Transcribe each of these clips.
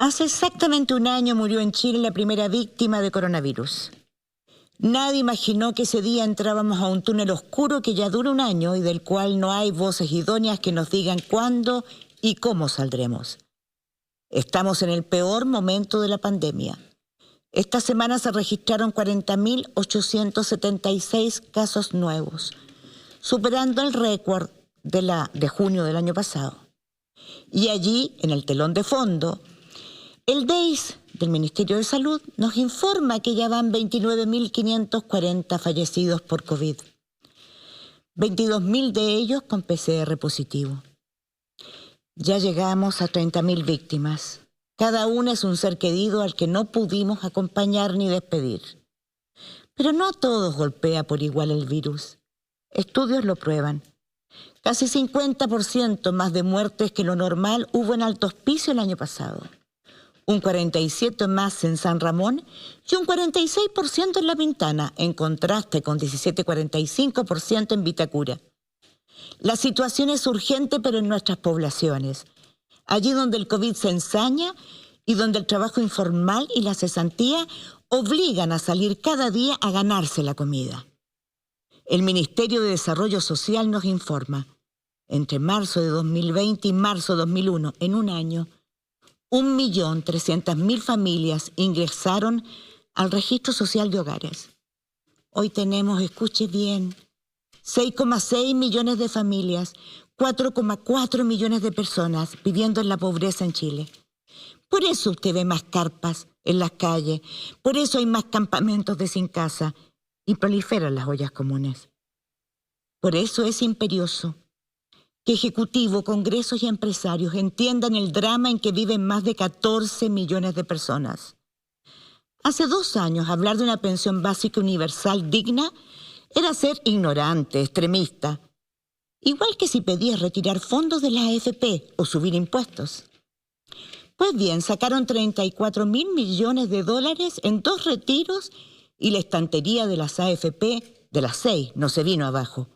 Hace exactamente un año murió en Chile la primera víctima de coronavirus. Nadie imaginó que ese día entrábamos a un túnel oscuro que ya dura un año y del cual no hay voces idóneas que nos digan cuándo y cómo saldremos. Estamos en el peor momento de la pandemia. Esta semana se registraron 40.876 casos nuevos, superando el récord de junio del año pasado. Y allí, en el telón de fondo, el DEIS del Ministerio de Salud nos informa que ya van 29.540 fallecidos por COVID. 22.000 de ellos con PCR positivo. Ya llegamos a 30.000 víctimas. Cada una es un ser querido al que no pudimos acompañar ni despedir. Pero no a todos golpea por igual el virus. Estudios lo prueban. Casi 50% más de muertes que lo normal hubo en Alto Hospicio el año pasado. Un 47% más en San Ramón y un 46% en La Pintana, en contraste con 17,45% en Vitacura. La situación es urgente, pero en nuestras poblaciones. Allí donde el COVID se ensaña y donde el trabajo informal y la cesantía obligan a salir cada día a ganarse la comida. El Ministerio de Desarrollo Social nos informa, entre marzo de 2020 y marzo de 2001, en un año, 1.300.000 familias ingresaron al registro social de hogares. Hoy tenemos, escuche bien, 6,6 millones de familias, 4,4 millones de personas viviendo en la pobreza en Chile. Por eso usted ve más carpas en las calles, por eso hay más campamentos de sin casa y proliferan las ollas comunes. Por eso es imperioso que Ejecutivo, Congresos y empresarios entiendan el drama en que viven más de 14 millones de personas. Hace 2 años hablar de una pensión básica universal digna era ser ignorante, extremista, igual que si pedías retirar fondos de la AFP o subir impuestos. Pues bien, sacaron $34.000 millones en 2 retiros y la estantería de las AFP de las 6 no se vino abajo.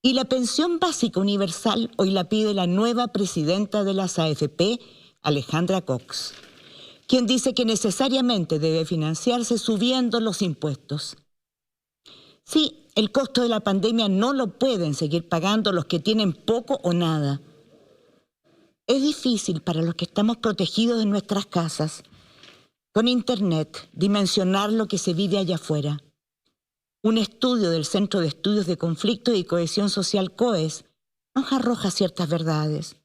Y la pensión básica universal hoy la pide la nueva presidenta de las AFP, Alejandra Cox, quien dice que necesariamente debe financiarse subiendo los impuestos. Sí, el costo de la pandemia no lo pueden seguir pagando los que tienen poco o nada. Es difícil para los que estamos protegidos en nuestras casas, con internet, dimensionar lo que se vive allá afuera. Un estudio del Centro de Estudios de Conflicto y Cohesión Social COES nos arroja ciertas verdades.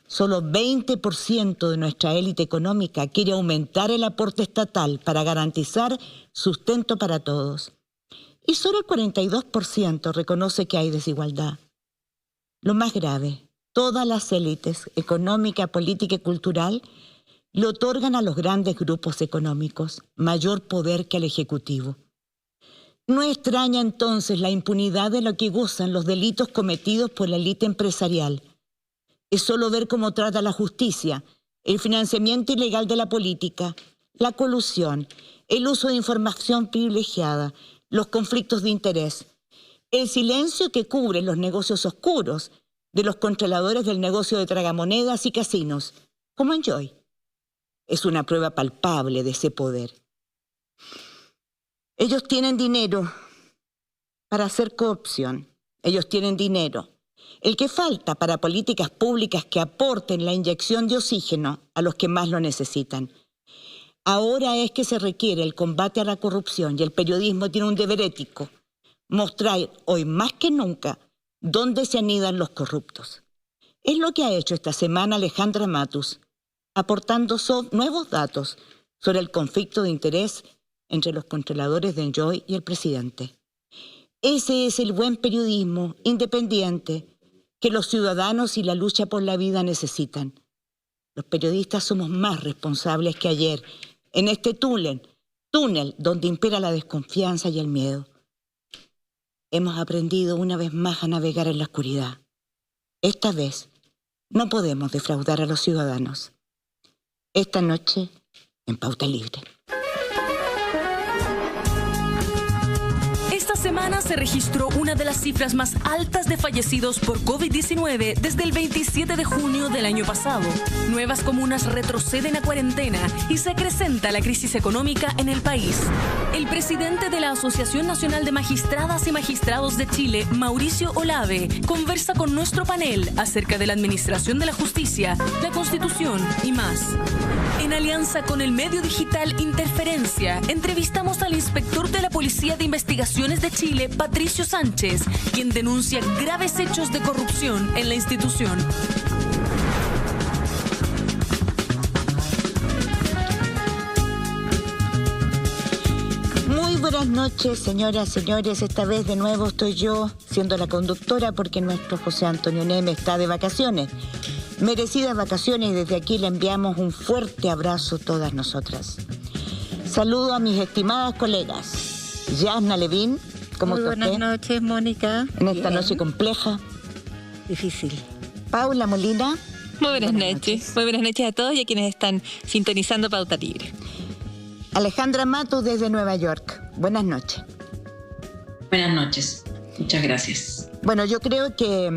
Solo 20% de nuestra élite económica quiere aumentar el aporte estatal para garantizar sustento para todos. Y solo el 42% reconoce que hay desigualdad. Lo más grave, todas las élites económica, política y cultural le otorgan a los grandes grupos económicos mayor poder que al Ejecutivo. No extraña entonces la impunidad de lo que gozan los delitos cometidos por la élite empresarial. Es solo ver cómo trata la justicia, el financiamiento ilegal de la política, la colusión, el uso de información privilegiada, los conflictos de interés, el silencio que cubre los negocios oscuros de los controladores del negocio de tragamonedas y casinos, como Enjoy. Es una prueba palpable de ese poder. Ellos tienen dinero para hacer coopción. Ellos tienen dinero. El que falta para políticas públicas que aporten la inyección de oxígeno a los que más lo necesitan. Ahora es que se requiere el combate a la corrupción y el periodismo tiene un deber ético. Mostrar hoy más que nunca dónde se anidan los corruptos. Es lo que ha hecho esta semana Alejandra Matus, aportando nuevos datos sobre el conflicto de interés entre los controladores de Enjoy y el presidente. Ese es el buen periodismo independiente que los ciudadanos y la lucha por la vida necesitan. Los periodistas somos más responsables que ayer en este túnel donde impera la desconfianza y el miedo. Hemos aprendido una vez más a navegar en la oscuridad. Esta vez no podemos defraudar a los ciudadanos. Esta noche en Pauta Libre. Esta semana se registró una de las cifras más altas de fallecidos por COVID-19 desde el 27 de junio del año pasado. Nuevas comunas retroceden a cuarentena y se acrecenta la crisis económica en el país. El presidente de la Asociación Nacional de Magistradas y Magistrados de Chile, Mauricio Olave, conversa con nuestro panel acerca de la administración de la justicia, la Constitución y más. En alianza con el medio digital Interferencia, entrevistamos al inspector de la Policía de Investigaciones de Chile, Patricio Sánchez, quien denuncia graves hechos de corrupción en la institución. Muy buenas noches, señoras, señores. Esta vez de nuevo estoy yo siendo la conductora porque nuestro José Antonio Neme está de vacaciones. Merecidas vacaciones, y desde aquí le enviamos un fuerte abrazo a todas nosotras. Saludo a mis estimadas colegas. Yasna Levín, ¿cómo está usted? Muy buenas noches, Mónica. En esta noche compleja. Difícil. Paula Molina. Muy buenas noches. Muy buenas noches a todos y a quienes están sintonizando Pauta Libre. Alejandra Matus desde Nueva York. Buenas noches. Buenas noches. Muchas gracias. Bueno, yo creo que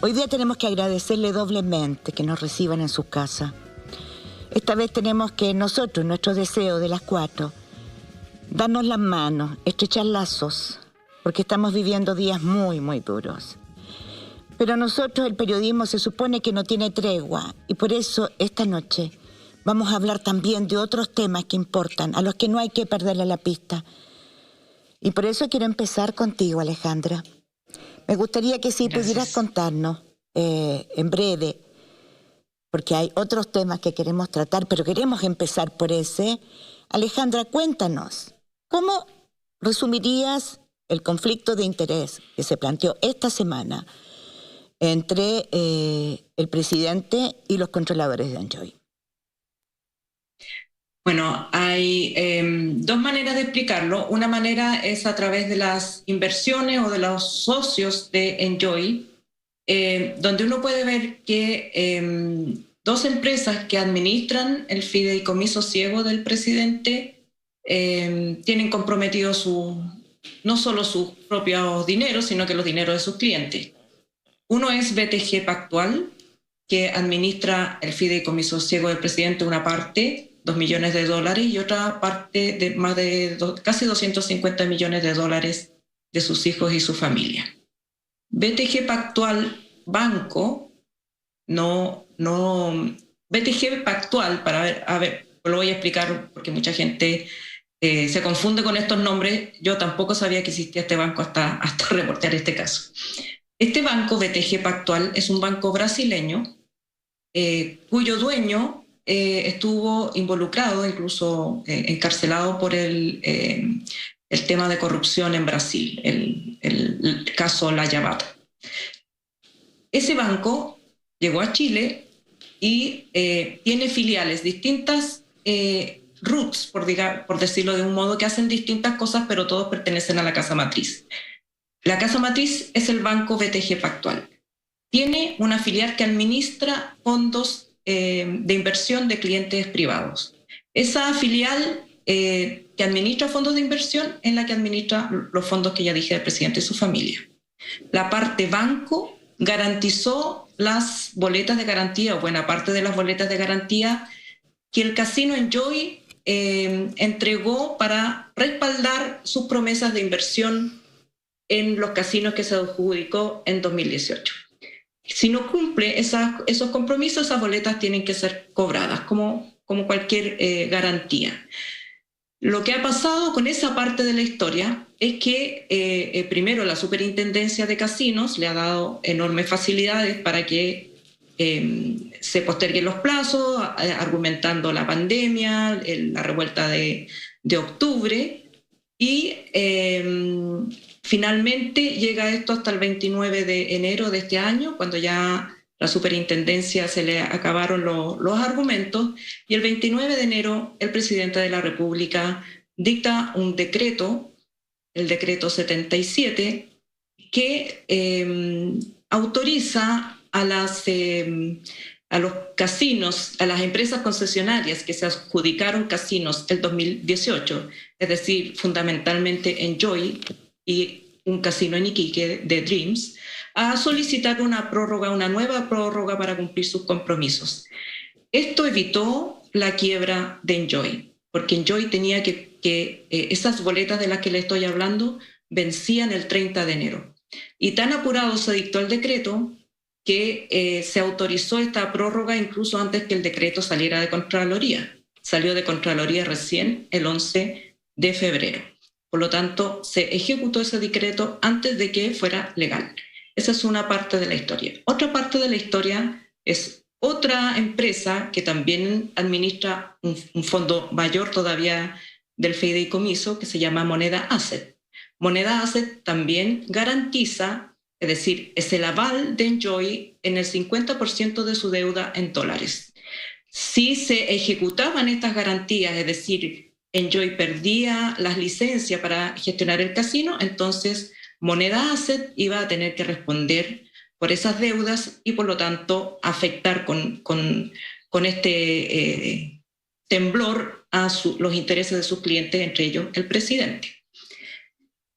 hoy día tenemos que agradecerle doblemente que nos reciban en sus casas. Esta vez tenemos que nosotros, nuestro deseo de las 4, darnos las manos, estrechar lazos, porque estamos viviendo días muy, muy duros. Pero nosotros, el periodismo, se supone que no tiene tregua, y por eso esta noche vamos a hablar también de otros temas que importan, a los que no hay que perderle la pista. Y por eso quiero empezar contigo, Alejandra. Me gustaría que sí pudieras contarnos en breve, porque hay otros temas que queremos tratar, pero queremos empezar por ese. Alejandra, cuéntanos, ¿cómo resumirías el conflicto de interés que se planteó esta semana entre el presidente y los controladores de Enjoy? Bueno, hay dos maneras de explicarlo. Una manera es a través de las inversiones o de los socios de Enjoy, donde uno puede ver que dos empresas que administran el fideicomiso ciego del presidente tienen comprometido no solo sus propios dineros, sino que los dineros de sus clientes. Uno es BTG Pactual, que administra el fideicomiso ciego del presidente, una parte, $2 millones, y otra parte de más de casi $250 millones de sus hijos y su familia. BTG Pactual Banco, BTG Pactual, lo voy a explicar porque mucha gente se confunde con estos nombres. Yo tampoco sabía que existía este banco hasta reportear este caso. Este banco, BTG Pactual, es un banco brasileño cuyo dueño estuvo involucrado, incluso encarcelado por el tema de corrupción en Brasil, el caso Lava Jato. Ese banco llegó a Chile y tiene filiales, distintas roots, por decirlo de un modo, que hacen distintas cosas, pero todos pertenecen a la casa matriz. La casa matriz es el banco BTG Pactual. Tiene una filial que administra fondos de inversión de clientes privados. Esa filial que administra fondos de inversión es la que administra los fondos que ya dije del presidente y su familia. La parte banco garantizó las boletas de garantía, o buena parte de las boletas de garantía que el casino Enjoy entregó para respaldar sus promesas de inversión en los casinos que se adjudicó en 2018. Si no cumple esos compromisos, esas boletas tienen que ser cobradas, como cualquier garantía. Lo que ha pasado con esa parte de la historia es que primero la Superintendencia de Casinos le ha dado enormes facilidades para que se posterguen los plazos, argumentando la pandemia, la revuelta de octubre, y finalmente llega esto hasta el 29 de enero de este año, cuando ya la superintendencia se le acabaron los argumentos, y el 29 de enero el presidente de la República dicta un decreto, el decreto 77, que autoriza a los casinos, a las empresas concesionarias que se adjudicaron casinos el 2018, es decir, fundamentalmente Enjoy y un casino en Iquique de Dreams, a solicitar una prórroga, una nueva prórroga para cumplir sus compromisos. Esto evitó la quiebra de Enjoy, porque Enjoy tenía que esas boletas de las que le estoy hablando vencían el 30 de enero. Y tan apurado se dictó el decreto que se autorizó esta prórroga incluso antes que el decreto saliera de Contraloría. Salió de Contraloría recién el 11 de febrero. Por lo tanto, se ejecutó ese decreto antes de que fuera legal. Esa es una parte de la historia. Otra parte de la historia es otra empresa que también administra un fondo mayor todavía del fideicomiso que se llama Moneda Asset. Moneda Asset también garantiza, es decir, es el aval de Enjoy en el 50% de su deuda en dólares. Si se ejecutaban estas garantías, es decir, Enjoy perdía las licencias para gestionar el casino, entonces Moneda Asset iba a tener que responder por esas deudas y por lo tanto afectar con este temblor a los intereses de sus clientes, entre ellos el presidente.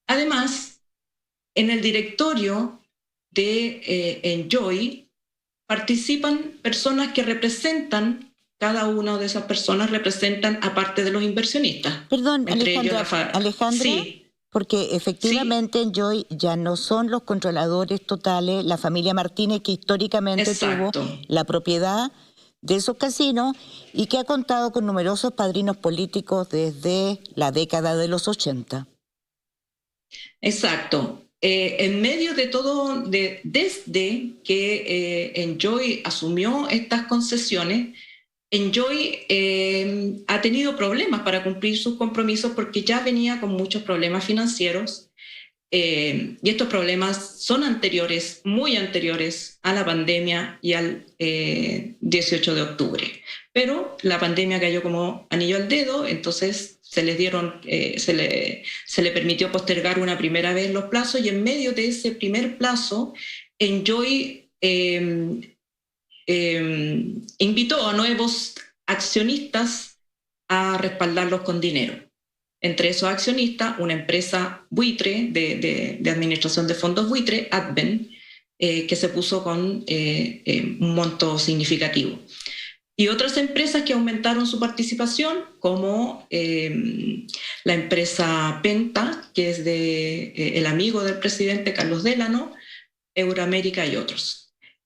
Además, en el directorio de Enjoy participan personas que representan, cada una de esas personas representan a parte de los inversionistas. Perdón, Alejandra, sí. Porque efectivamente sí. Enjoy ya no son los controladores totales, la familia Martínez que históricamente tuvo la propiedad de esos casinos y que ha contado con numerosos padrinos políticos desde la década de los 80. Exacto. En medio de todo, desde que Enjoy asumió estas concesiones, Enjoy ha tenido problemas para cumplir sus compromisos porque ya venía con muchos problemas financieros y estos problemas son anteriores, muy anteriores a la pandemia y al 18 de octubre. Pero la pandemia cayó como anillo al dedo, entonces se le permitió postergar una primera vez los plazos y en medio de ese primer plazo, Enjoy invitó a nuevos accionistas a respaldarlos con dinero. Entre esos accionistas, una empresa buitre de administración de fondos buitre, Advent, que se puso con un monto significativo. Y otras empresas que aumentaron su participación, como la empresa Penta, que es el amigo del presidente Carlos Delano, Euroamérica y otros.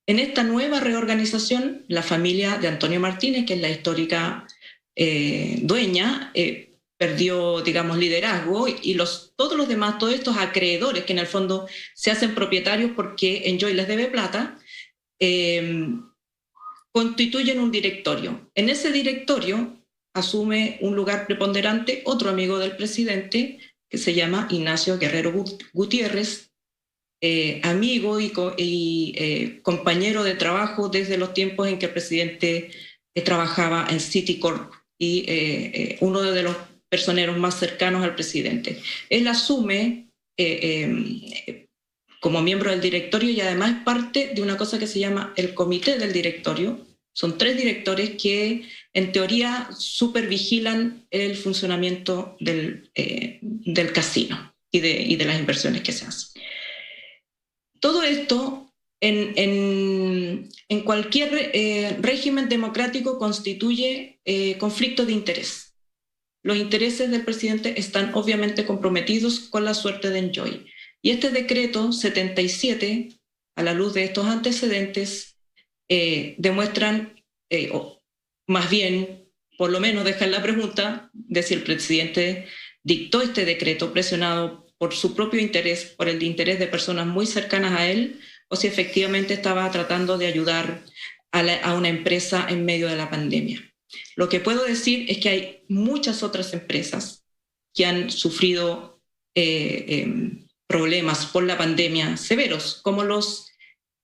En esta nueva reorganización, la familia de Antonio Martínez, que es la histórica dueña, perdió, digamos, liderazgo y todos los demás, todos estos acreedores que en el fondo se hacen propietarios porque Enjoy les debe plata, constituyen un directorio. En ese directorio asume un lugar preponderante otro amigo del presidente que se llama Ignacio Guerrero Gutiérrez, amigo y compañero de trabajo desde los tiempos en que el presidente trabajaba en Citicorp y uno de los personeros más cercanos al presidente. Él asume como miembro del directorio y además es parte de una cosa que se llama el comité del directorio. Son 3 directores que en teoría supervigilan el funcionamiento del casino y de las inversiones que se hacen. Todo esto en cualquier régimen democrático constituye conflicto de interés. Los intereses del presidente están obviamente comprometidos con la suerte de Enjoy. Y este decreto 77, a la luz de estos antecedentes, demuestran, o más bien, por lo menos dejan la pregunta de si el presidente dictó este decreto presionado por su propio interés, por el interés de personas muy cercanas a él, o si efectivamente estaba tratando de ayudar a una empresa en medio de la pandemia. Lo que puedo decir es que hay muchas otras empresas que han sufrido problemas por la pandemia severos, como los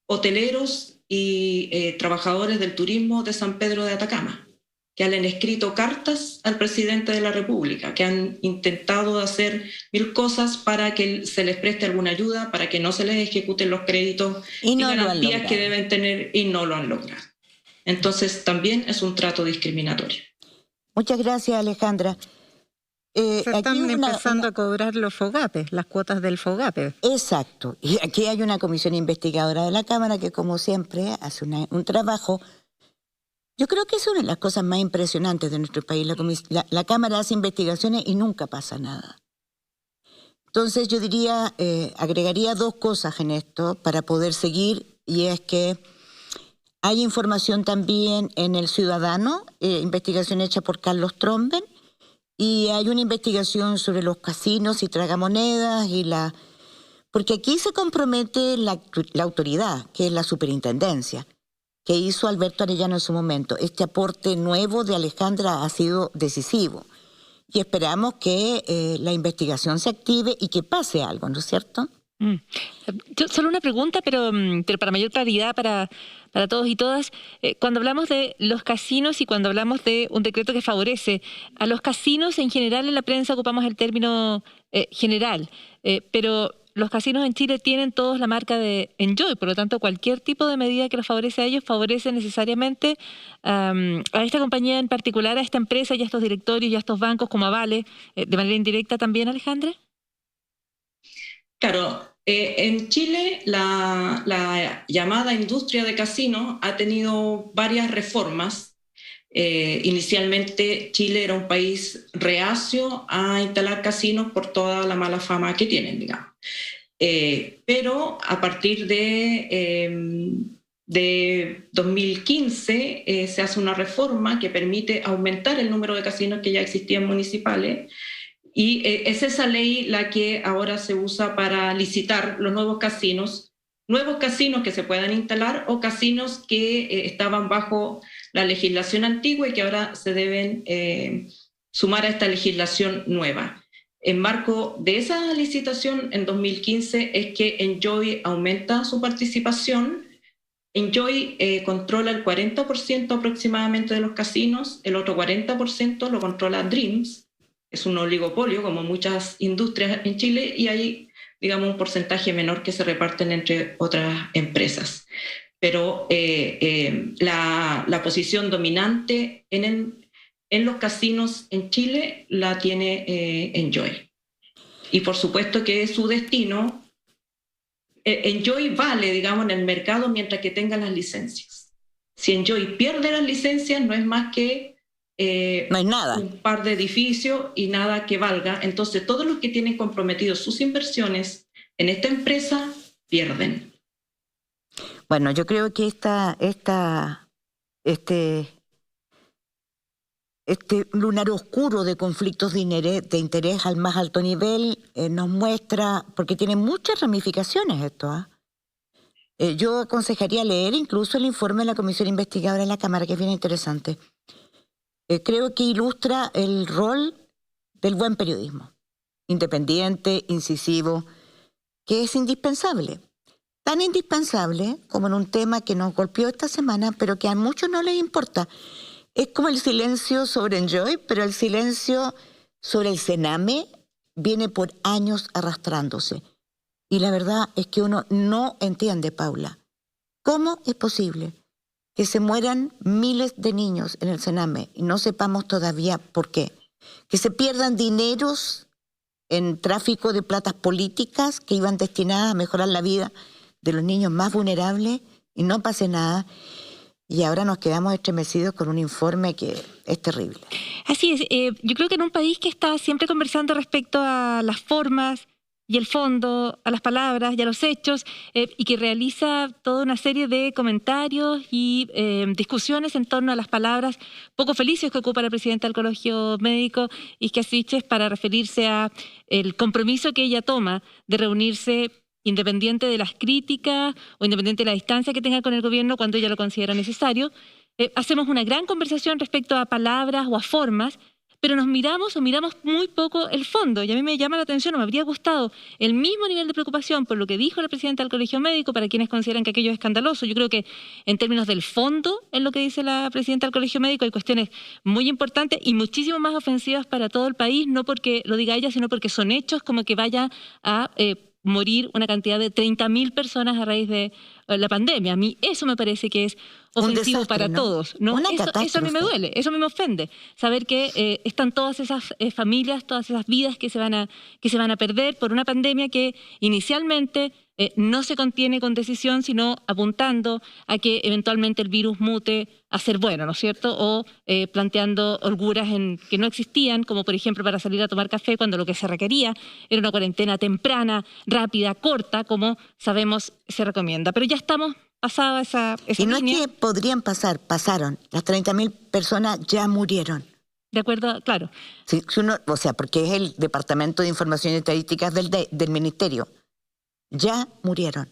hoteleros y trabajadores del turismo de San Pedro de Atacama, que han escrito cartas al presidente de la República, que han intentado hacer 1000 cosas para que se les preste alguna ayuda, para que no se les ejecuten los créditos y garantías que deben tener y no lo han logrado. Entonces también es un trato discriminatorio. Muchas gracias, Alejandra. Se aquí están empezando a cobrar los FOGAPE, las cuotas del FOGAPE. Exacto. Y aquí hay una comisión investigadora de la Cámara que, como siempre, hace un trabajo. Yo creo que es una de las cosas más impresionantes de nuestro país. La Cámara hace investigaciones y nunca pasa nada. Entonces yo diría, agregaría dos cosas en esto para poder seguir, y es que hay información también en El Ciudadano, investigación hecha por Carlos Tromben, y hay una investigación sobre los casinos y tragamonedas porque aquí se compromete la autoridad, que es la superintendencia, que hizo Alberto Arellano en su momento. Este aporte nuevo de Alejandra ha sido decisivo. Y esperamos que la investigación se active y que pase algo, ¿no es cierto? Yo, solo una pregunta, pero para mayor claridad para todos y todas. Cuando hablamos de los casinos y cuando hablamos de un decreto que favorece a los casinos, en general en la prensa ocupamos el término general, pero los casinos en Chile tienen todos la marca de Enjoy, por lo tanto cualquier tipo de medida que los favorece a ellos favorece necesariamente a esta compañía en particular, a esta empresa y a estos directorios y a estos bancos como Avale, de manera indirecta también, Alejandra. Claro, en Chile la llamada industria de casinos ha tenido varias reformas. Inicialmente Chile era un país reacio a instalar casinos por toda la mala fama que tienen, digamos. Pero a partir de 2015 se hace una reforma que permite aumentar el número de casinos que ya existían municipales. Y es esa ley la que ahora se usa para licitar los nuevos casinos que se puedan instalar o casinos que estaban bajo la legislación antigua y que ahora se deben sumar a esta legislación nueva. En marco de esa licitación en 2015 es que Enjoy aumenta su participación. Enjoy controla el 40% aproximadamente de los casinos, el otro 40% lo controla Dreams. Es un oligopolio, como muchas industrias en Chile, y hay, digamos, un porcentaje menor que se reparten entre otras empresas. Pero la posición dominante en los casinos en Chile la tiene Enjoy. Y por supuesto que su destino, Enjoy vale, digamos, en el mercado mientras que tenga las licencias. Si Enjoy pierde las licencias, no es más que no hay nada. Un par de edificios y nada que valga. Entonces, todos los que tienen comprometidos sus inversiones en esta empresa pierden. Bueno, yo creo que este lunar oscuro de conflictos de interés al más alto nivel nos muestra, porque tiene muchas ramificaciones esto. Yo aconsejaría leer incluso el informe de la Comisión Investigadora de la Cámara, que es bien interesante. Creo que ilustra el rol del buen periodismo, independiente, incisivo, que es indispensable. Tan indispensable como en un tema que nos golpeó esta semana, pero que a muchos no les importa. Es como el silencio sobre Enjoy, pero el silencio sobre el Sename viene por años arrastrándose. Y la verdad es que uno no entiende, Paula, ¿cómo es posible que se mueran miles de niños en el Sename y no sepamos todavía por qué? Que se pierdan dineros en tráfico de platas políticas que iban destinadas a mejorar la vida de los niños más vulnerables y no pase nada. Y ahora nos quedamos estremecidos con un informe que es terrible. Así es. Yo creo que en un país que está siempre conversando respecto a las formas y el fondo, a las palabras y a los hechos, y que realiza toda una serie de comentarios y discusiones en torno a las palabras poco felices que ocupa la presidenta del Colegio Médico, Isquia Siches, para referirse a el compromiso que ella toma de reunirse independiente de las críticas o independiente de la distancia que tenga con el gobierno cuando ella lo considera necesario. Hacemos una gran conversación respecto a palabras o a formas, pero nos miramos muy poco el fondo. Y a mí me llama la atención, o me habría gustado el mismo nivel de preocupación por lo que dijo la presidenta del Colegio Médico, para quienes consideran que aquello es escandaloso. Yo creo que en términos del fondo, en lo que dice la presidenta del Colegio Médico, hay cuestiones muy importantes y muchísimo más ofensivas para todo el país, no porque lo diga ella, sino porque son hechos como que vaya a morir una cantidad de 30.000 personas a raíz de la pandemia. A mí eso me parece que es ofensivo desastre, para ¿no? todos, ¿no? Una Eso a mí me catástrofe. duele, eso a mí me ofende. Saber que están todas esas familias, todas esas vidas que se van a perder por una pandemia que inicialmente no se contiene con decisión, sino apuntando a que eventualmente el virus mute a ser bueno, ¿no es cierto? O planteando holguras que no existían, como por ejemplo para salir a tomar café cuando lo que se requería era una cuarentena temprana, rápida, corta, como sabemos se recomienda. Pero ya estamos pasada esa Y no línea. es que podrían pasar, pasaron. Las 30.000 personas ya murieron. De acuerdo, claro. Si uno, o sea, porque es el Departamento de Información y Estadísticas del Ministerio. Ya murieron.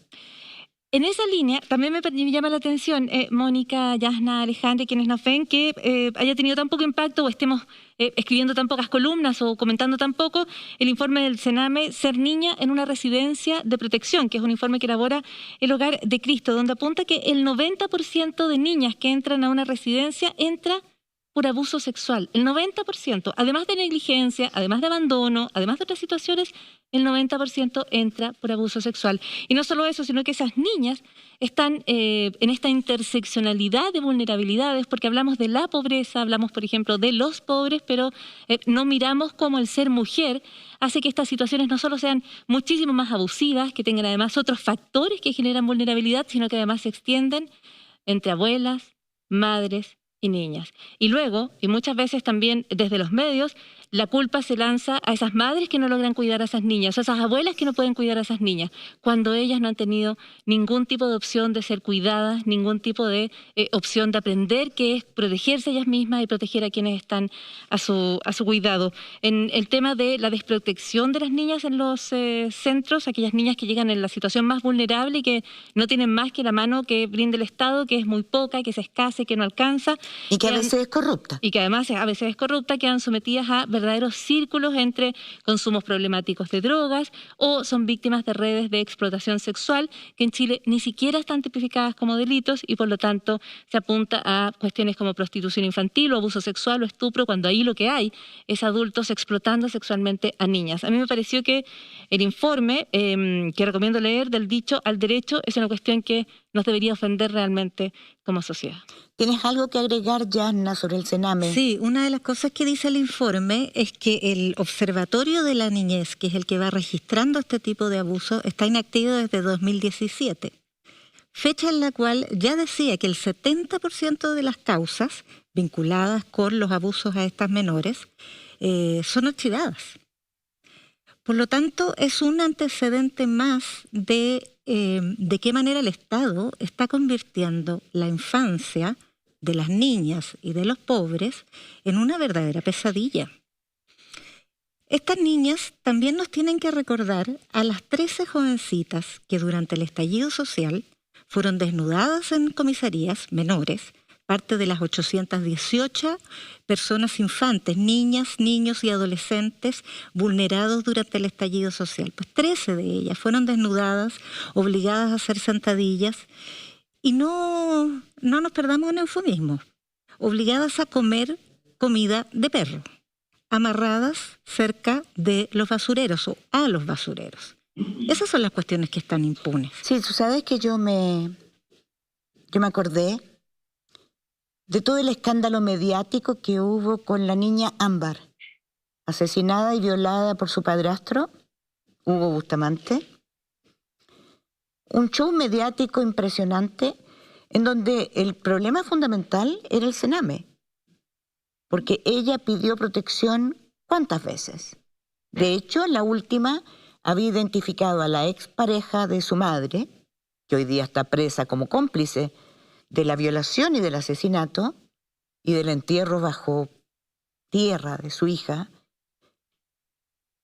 En esa línea también me llama la atención, Mónica, Yasna, Alejandra, quienes nos ven, que haya tenido tan poco impacto o estemos escribiendo tan pocas columnas o comentando tan poco el informe del Sename Ser Niña en una residencia de protección, que es un informe que elabora el Hogar de Cristo, donde apunta que el 90% de niñas que entran a una residencia entra por abuso sexual. El 90%, además de negligencia, además de abandono, además de otras situaciones, el 90% entra por abuso sexual. Y no solo eso, sino que esas niñas están en esta interseccionalidad de vulnerabilidades, porque hablamos de la pobreza, hablamos, por ejemplo, de los pobres, pero no miramos cómo el ser mujer hace que estas situaciones no solo sean muchísimo más abusivas, que tengan además otros factores que generan vulnerabilidad, sino que además se extienden entre abuelas, madres y niñas. Y luego, y muchas veces también desde los medios, la culpa se lanza a esas madres que no logran cuidar a esas niñas, a esas abuelas que no pueden cuidar a esas niñas, cuando ellas no han tenido ningún tipo de opción de ser cuidadas, ningún tipo de opción de aprender, que es protegerse ellas mismas y proteger a quienes están a su cuidado. En el tema de la desprotección de las niñas en los centros, aquellas niñas que llegan en la situación más vulnerable y que no tienen más que la mano que brinde el Estado, que es muy poca, que es escasa, que no alcanza. Y que a veces es corrupta. Y que además a veces es corrupta, quedan sometidas a verdaderos círculos entre consumos problemáticos de drogas o son víctimas de redes de explotación sexual que en Chile ni siquiera están tipificadas como delitos y por lo tanto se apunta a cuestiones como prostitución infantil o abuso sexual o estupro, cuando ahí lo que hay es adultos explotando sexualmente a niñas. A mí me pareció que el informe que recomiendo leer, del dicho al derecho, es una cuestión que nos debería ofender realmente como sociedad. ¿Tienes algo que agregar, Yasna, sobre el Sename? Sí, una de las cosas que dice el informe es que el Observatorio de la Niñez, que es el que va registrando este tipo de abusos, está inactivo desde 2017, fecha en la cual ya decía que el 70% de las causas vinculadas con los abusos a estas menores son archivadas. Por lo tanto, es un antecedente más de qué manera el Estado está convirtiendo la infancia de las niñas y de los pobres en una verdadera pesadilla. Estas niñas también nos tienen que recordar a las 13 jovencitas que durante el estallido social fueron desnudadas en comisarías menores, parte de las 818 personas infantes, niñas, niños y adolescentes vulnerados durante el estallido social. Pues 13 de ellas fueron desnudadas, obligadas a hacer sentadillas y no nos perdamos en eufemismos, obligadas a comer comida de perro, amarradas cerca de los basureros o a los basureros. Esas son las cuestiones que están impunes. Sí, tú sabes que yo me acordé de todo el escándalo mediático que hubo con la niña Ámbar, asesinada y violada por su padrastro, Hugo Bustamante. Un show mediático impresionante en donde el problema fundamental era el Sename, porque ella pidió protección ¿cuántas veces? De hecho, la última había identificado a la expareja de su madre, que hoy día está presa como cómplice de la violación y del asesinato y del entierro bajo tierra de su hija,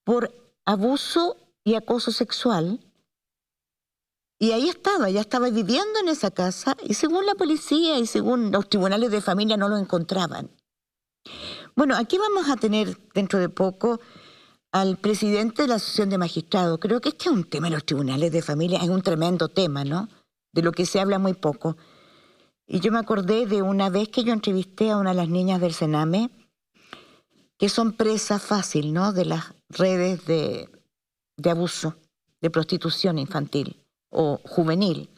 por abuso y acoso sexual. Y ahí estaba, ya estaba viviendo en esa casa y según la policía y según los tribunales de familia no lo encontraban. Bueno, aquí vamos a tener dentro de poco al presidente de la Asociación de Magistrados. Creo que este es un tema de los tribunales de familia, es un tremendo tema, ¿no? De lo que se habla muy poco. Y yo me acordé de una vez que yo entrevisté a una de las niñas del Sename, que son presa fácil, ¿no? De las redes de abuso. de prostitución infantil o juvenil.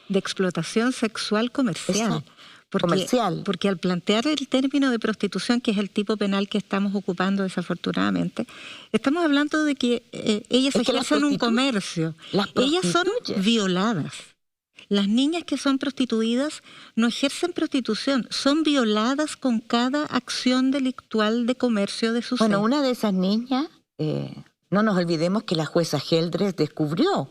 De explotación sexual comercial. Exacto. Comercial. Porque al plantear el término de prostitución, que es el tipo penal que estamos ocupando desafortunadamente, estamos hablando de que ellas ejercen un comercio. Ellas son violadas. Las niñas que son prostituidas no ejercen prostitución, son violadas con cada acción delictual de comercio de su Bueno, sexo. una de esas niñas, no nos olvidemos que la jueza Geldres descubrió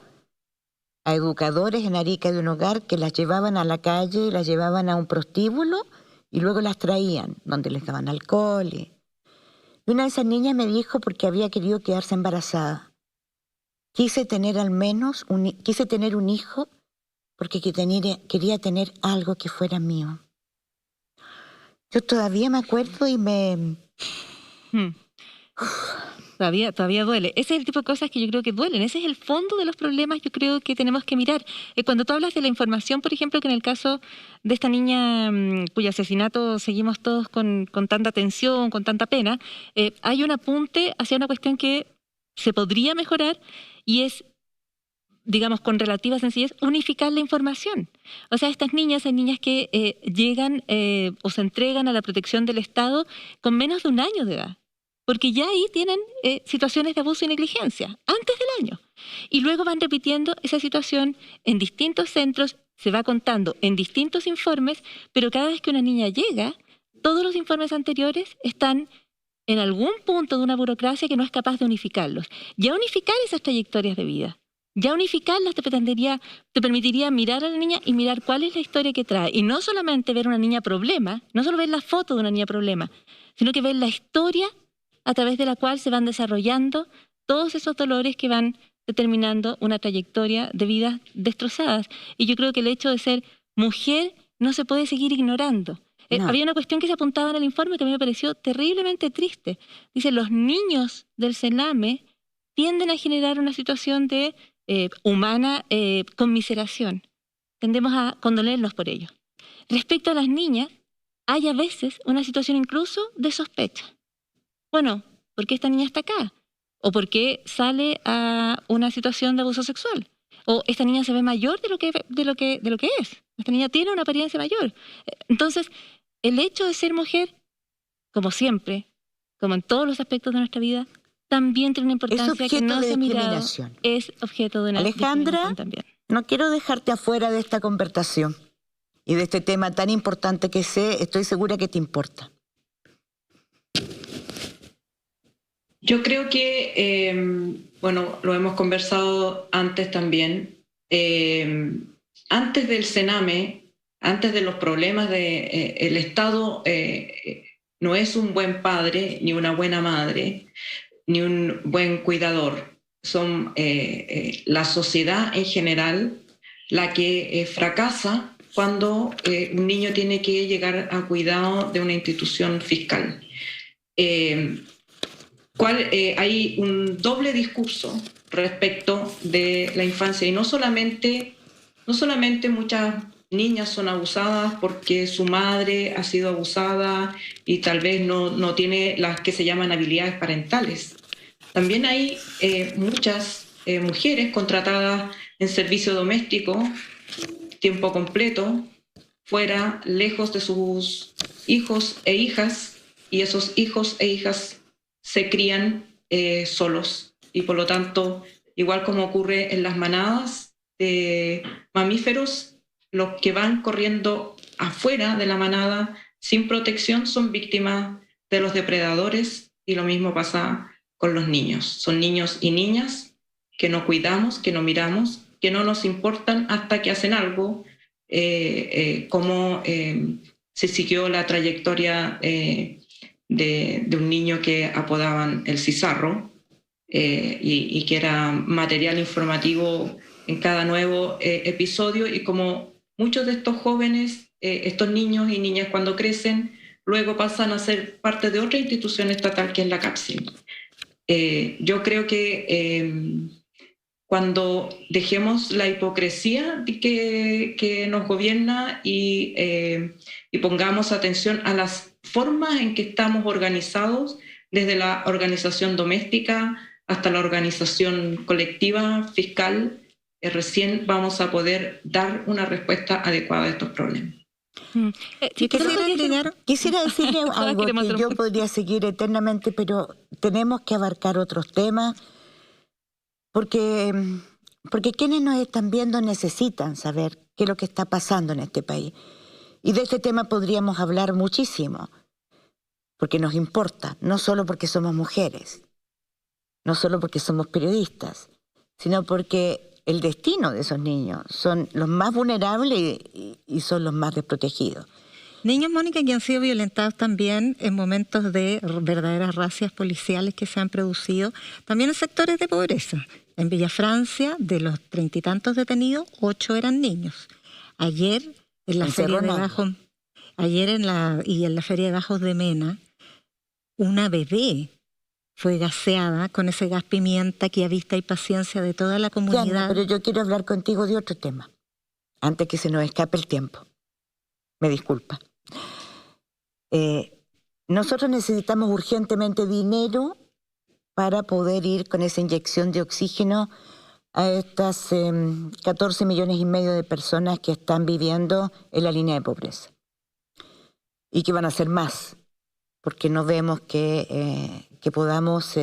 a educadores en Arica de un hogar que las llevaban a la calle, las llevaban a un prostíbulo y luego las traían, donde les daban alcohol. Y una de esas niñas me dijo, porque había querido quedarse embarazada, quise tener un hijo porque quería tener algo que fuera mío. Yo todavía me acuerdo y me... Todavía duele. Ese es el tipo de cosas que yo creo que duelen. Ese es el fondo de los problemas, yo creo que tenemos que mirar. Cuando tú hablas de la información, por ejemplo, que en el caso de esta niña cuyo asesinato seguimos todos con tanta atención, con tanta pena, hay un apunte hacia una cuestión que se podría mejorar y es, digamos, con relativa sencillez, unificar la información. O sea, estas niñas, hay niñas que llegan o se entregan a la protección del Estado con menos de un año de edad. Porque ya ahí tienen situaciones de abuso y negligencia, antes del año. Y luego van repitiendo esa situación en distintos centros, se va contando en distintos informes, pero cada vez que una niña llega, todos los informes anteriores están en algún punto de una burocracia que no es capaz de unificarlos. Ya unificar esas trayectorias de vida, ya unificarlas te permitiría mirar a la niña y mirar cuál es la historia que trae. Y no solamente ver una niña problema, no solo ver la foto de una niña problema, sino que ver la historia a través de la cual se van desarrollando todos esos dolores que van determinando una trayectoria de vidas destrozadas. Y yo creo que el hecho de ser mujer no se puede seguir ignorando. No. Había una cuestión que se apuntaba en el informe que a mí me pareció terriblemente triste. Dice, los niños del Sename tienden a generar una situación de humana conmiseración. Tendemos a condolernos por ello. Respecto a las niñas, hay a veces una situación incluso de sospecha. Bueno, ¿por qué esta niña está acá? ¿O por qué sale a una situación de abuso sexual? ¿O esta niña se ve mayor de lo que es? Esta niña tiene una apariencia mayor. Entonces, el hecho de ser mujer, como siempre, como en todos los aspectos de nuestra vida, también tiene una importancia que no se ha mirado. Es objeto de una Alejandra, también. No quiero dejarte afuera de esta conversación y de este tema tan importante que estoy segura que te importa. Yo creo que, lo hemos conversado antes también, antes del Sename, antes de los problemas el Estado no es un buen padre, ni una buena madre, ni un buen cuidador. Son la sociedad en general la que fracasa cuando un niño tiene que llegar a cuidado de una institución fiscal. Hay un doble discurso respecto de la infancia y no solamente muchas niñas son abusadas porque su madre ha sido abusada y tal vez no tiene las que se llaman habilidades parentales. También hay muchas mujeres contratadas en servicio doméstico, tiempo completo, fuera, lejos de sus hijos e hijas, y esos hijos e hijas se crían solos y por lo tanto, igual como ocurre en las manadas de mamíferos, los que van corriendo afuera de la manada sin protección son víctimas de los depredadores y lo mismo pasa con los niños. Son niños y niñas que no cuidamos, que no miramos, que no nos importan hasta que hacen algo, como se siguió la trayectoria de un niño que apodaban el Cizarro y que era material informativo en cada nuevo episodio, y como muchos de estos jóvenes, estos niños y niñas cuando crecen, luego pasan a ser parte de otra institución estatal que es la cárcel. Yo creo que cuando dejemos la hipocresía que nos gobierna y pongamos atención a las formas en que estamos organizados, desde la organización doméstica hasta la organización colectiva, fiscal, recién vamos a poder dar una respuesta adecuada a estos problemas. Quisiera decirle algo que yo podría seguir eternamente, pero tenemos que abarcar otros temas, porque quienes nos están viendo necesitan saber qué es lo que está pasando en este país. Y de este tema podríamos hablar muchísimo, porque nos importa, no solo porque somos mujeres, no solo porque somos periodistas, sino porque el destino de esos niños son los más vulnerables y son los más desprotegidos. Niños, Mónica, que han sido violentados también en momentos de verdaderas racias policiales que se han producido, también en sectores de pobreza. En Villa Francia, de los 30 y tantos detenidos, 8 eran niños. Ayer, en la Feria de Bajos, en la Feria de Bajos de Mena, una bebé fue gaseada con ese gas pimienta que a vista y paciencia de toda la comunidad. Diana, pero yo quiero hablar contigo de otro tema, antes que se nos escape el tiempo. Me disculpa. Nosotros necesitamos urgentemente dinero para poder ir con esa inyección de oxígeno a estas 14 millones y medio de personas que están viviendo en la línea de pobreza. Y que van a ser más, porque no vemos que podamos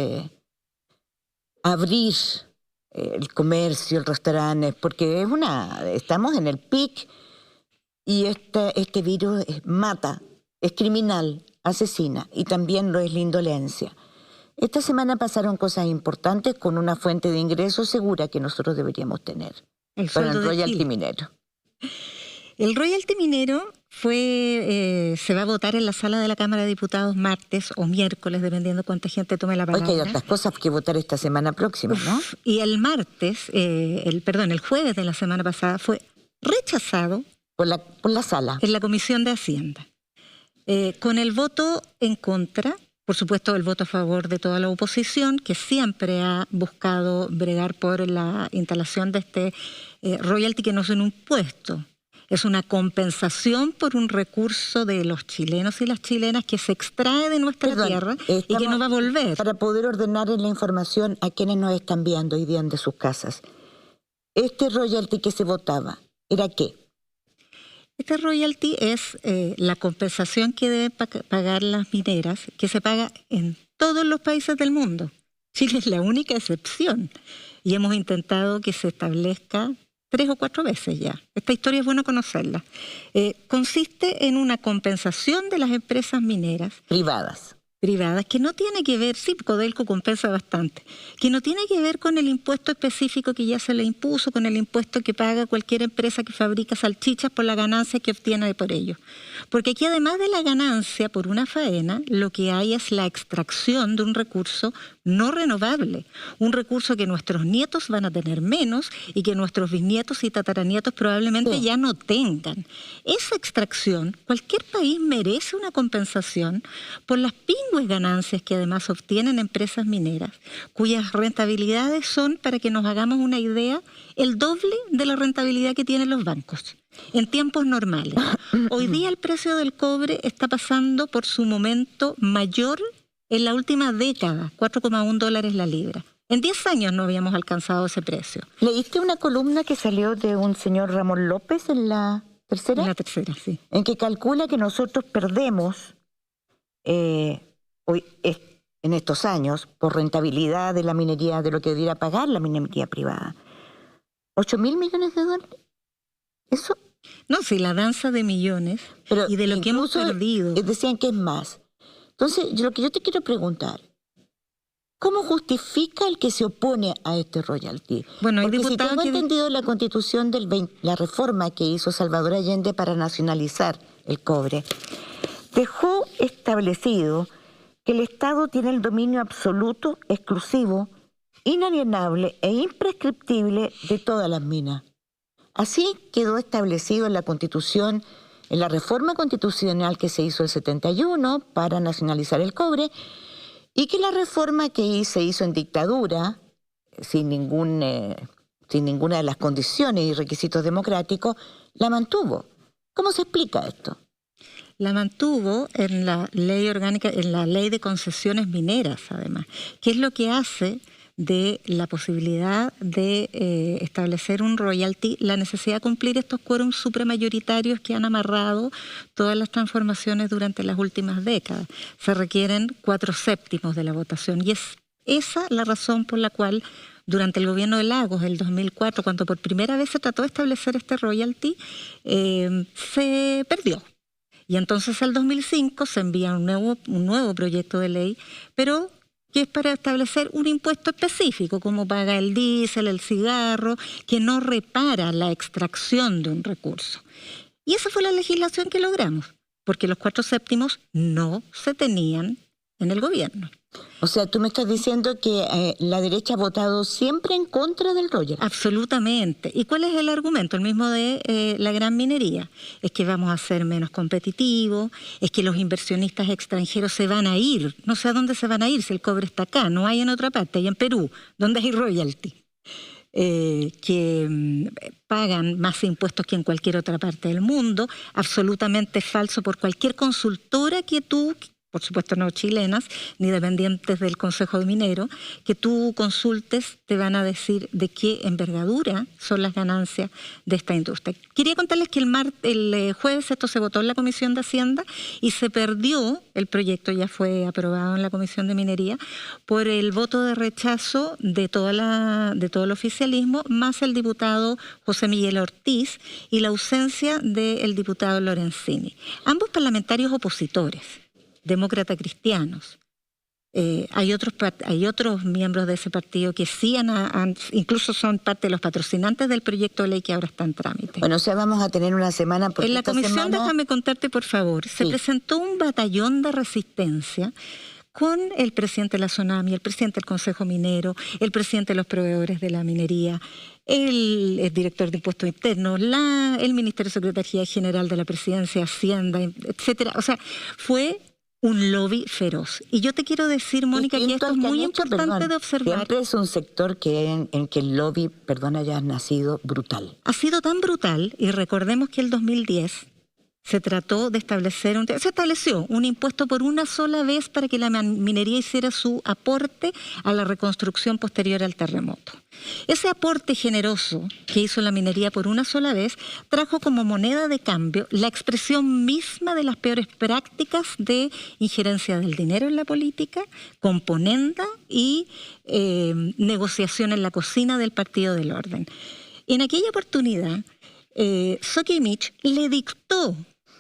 abrir el comercio, el restaurante, porque estamos en el pic y este virus mata, es criminal, asesina y también lo es la indolencia. Esta semana pasaron cosas importantes con una fuente de ingresos segura que nosotros deberíamos tener para el royalty minero. El royalty minero se va a votar en la sala de la Cámara de Diputados martes o miércoles, dependiendo cuánta gente tome la palabra. Porque hay otras cosas que votar esta semana próxima, ¿no? Y el martes, el jueves de la semana pasada fue rechazado por la sala en la Comisión de Hacienda. Con el voto en contra, por supuesto el voto a favor de toda la oposición, que siempre ha buscado bregar por la instalación de este royalty, que no es un impuesto. Es una compensación por un recurso de los chilenos y las chilenas que se extrae de nuestra tierra y que no va a volver. Para poder ordenar en la información a quienes nos están viendo hoy día de sus casas. ¿Este royalty que se votaba era qué? Este royalty es la compensación que deben pagar las mineras, que se paga en todos los países del mundo. Chile es la única excepción. Y hemos intentado que se establezca 3 o 4 veces ya. Esta historia es bueno conocerla. Consiste en una compensación de las empresas mineras privadas, que no tiene que ver, sí, Codelco compensa bastante, que no tiene que ver con el impuesto específico que ya se le impuso, con el impuesto que paga cualquier empresa que fabrica salchichas por la ganancia que obtiene por ello. Porque aquí, además de la ganancia por una faena, lo que hay es la extracción de un recurso no renovable, un recurso que nuestros nietos van a tener menos y que nuestros bisnietos y tataranietos probablemente ya no tengan. Esa extracción, cualquier país merece una compensación por las pingües ganancias que además obtienen empresas mineras, cuyas rentabilidades son, para que nos hagamos una idea, el doble de la rentabilidad que tienen los bancos en tiempos normales. Hoy día el precio del cobre está pasando por su momento mayor en la última década, $4,1 la libra. En 10 años no habíamos alcanzado ese precio. ¿Leíste una columna que salió de un señor Ramón López en la tercera? En la tercera, sí. En que calcula que nosotros perdemos hoy, en estos años, por rentabilidad de la minería, de lo que debiera pagar la minería privada, $8.000 millones. ¿Eso? No, sí, la danza de millones. Pero y de lo que hemos perdido. Decían que es más. Entonces, lo que yo te quiero preguntar, ¿cómo justifica el que se opone a este royalty? Bueno, porque si tengo entendido la constitución la reforma que hizo Salvador Allende para nacionalizar el cobre, dejó establecido que el Estado tiene el dominio absoluto, exclusivo, inalienable e imprescriptible de todas las minas. Así quedó establecido en la Constitución, en la reforma constitucional que se hizo el 71 para nacionalizar el cobre, y que la reforma que se hizo en dictadura, sin ninguna de las condiciones y requisitos democráticos, la mantuvo. ¿Cómo se explica esto? La mantuvo en la ley orgánica, en la ley de concesiones mineras, además, que es lo que hace de la posibilidad de establecer un royalty, la necesidad de cumplir estos quórums supramayoritarios que han amarrado todas las transformaciones durante las últimas décadas. Se requieren 4/7 de la votación y es esa la razón por la cual durante el gobierno de Lagos, el 2004, cuando por primera vez se trató de establecer este royalty, se perdió. Y entonces el 2005 se envía un nuevo proyecto de ley, pero que es para establecer un impuesto específico, como paga el diésel, el cigarro, que no repara la extracción de un recurso. Y esa fue la legislación que logramos, porque los 4/7 no se tenían en el gobierno. O sea, tú me estás diciendo que la derecha ha votado siempre en contra del royalty. Absolutamente. ¿Y cuál es el argumento? El mismo de la gran minería. Es que vamos a ser menos competitivos, es que los inversionistas extranjeros se van a ir. No sé a dónde se van a ir si el cobre está acá, no hay en otra parte, hay en Perú, donde hay royalty. Que pagan más impuestos que en cualquier otra parte del mundo. Absolutamente falso por cualquier consultora que tú... por supuesto no chilenas, ni dependientes del Consejo de Minero, que tú consultes te van a decir de qué envergadura son las ganancias de esta industria. Quería contarles que el jueves esto se votó en la Comisión de Hacienda y se perdió, el proyecto ya fue aprobado en la Comisión de Minería, por el voto de rechazo de todo el oficialismo, más el diputado José Miguel Ortiz y la ausencia del diputado Lorenzini. Ambos parlamentarios opositores, demócratas cristianos. Hay otros miembros de ese partido que sí incluso son parte de los patrocinantes del proyecto de ley que ahora está en trámite. Bueno, o sea, vamos a tener una semana... En la comisión, déjame contarte por favor, se presentó un batallón de resistencia con el presidente de la SONAMI, el presidente del Consejo Minero, el presidente de los proveedores de la minería, el director de Impuestos Internos, el Ministerio de Secretaría General de la Presidencia, Hacienda, etcétera. O sea, fue un lobby feroz. Y yo te quiero decir, Mónica, que esto es muy importante de observar. Siempre es un sector en que el lobby, haya nacido brutal. Ha sido tan brutal, y recordemos que el 2010 se trató de estableció un impuesto por una sola vez para que la minería hiciera su aporte a la reconstrucción posterior al terremoto. Ese aporte generoso que hizo la minería por una sola vez trajo como moneda de cambio la expresión misma de las peores prácticas de injerencia del dinero en la política, componenda y negociación en la cocina del Partido del Orden. En aquella oportunidad, Soquimich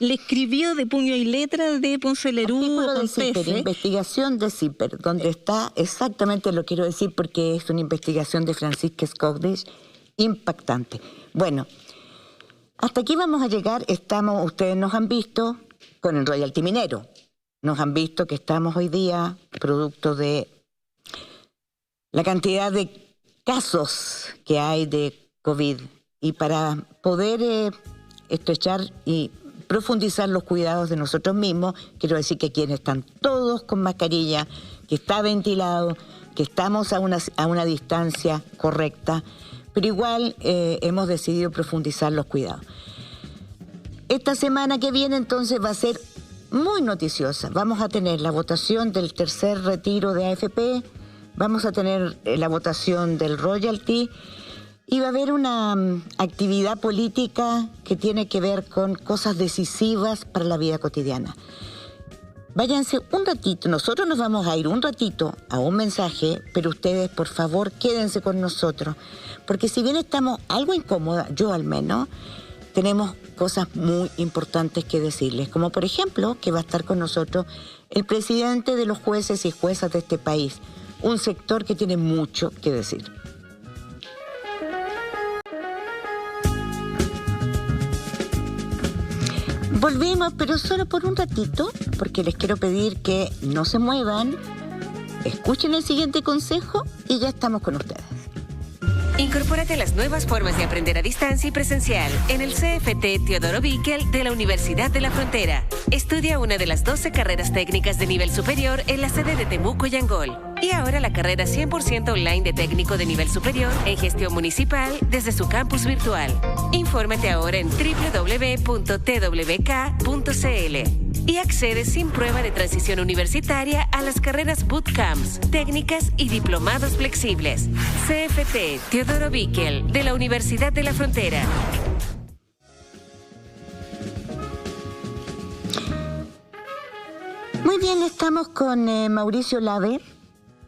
le escribió de puño y letra de Ponce Lerú con CIPER, investigación de CIPER, donde está exactamente, lo quiero decir porque es una investigación de Francisca Skogdish impactante. Bueno, hasta aquí vamos a llegar. Ustedes nos han visto con el royalty minero, nos han visto que estamos hoy día producto de la cantidad de casos que hay de COVID, y para poder estrechar y profundizar los cuidados de nosotros mismos, quiero decir que quienes están todos con mascarilla, que está ventilado, que estamos a una distancia correcta, pero igual hemos decidido profundizar los cuidados. Esta semana que viene entonces va a ser muy noticiosa. Vamos a tener la votación del tercer retiro de AFP, vamos a tener la votación del royalty, y va a haber una actividad política que tiene que ver con cosas decisivas para la vida cotidiana. Váyanse un ratito, nosotros nos vamos a ir un ratito a un mensaje, pero ustedes, por favor, quédense con nosotros, porque si bien estamos algo incómodas, yo al menos, tenemos cosas muy importantes que decirles, como por ejemplo que va a estar con nosotros el presidente de los jueces y juezas de este país, un sector que tiene mucho que decir. Volvimos, pero solo por un ratito, porque les quiero pedir que no se muevan, escuchen el siguiente consejo y ya estamos con ustedes. Incorpórate a las nuevas formas de aprender a distancia y presencial en el CFT Teodoro Bickel de la Universidad de la Frontera. Estudia una de las 12 carreras técnicas de nivel superior en la sede de Temuco y Angol. Y ahora la carrera 100% online de técnico de nivel superior en gestión municipal desde su campus virtual. Infórmate ahora en www.twk.cl y accede sin prueba de transición universitaria a las carreras bootcamps, técnicas y diplomados flexibles. CFT Teodoro Bickel, de la Universidad de la Frontera. Muy bien, estamos con Mauricio Lave.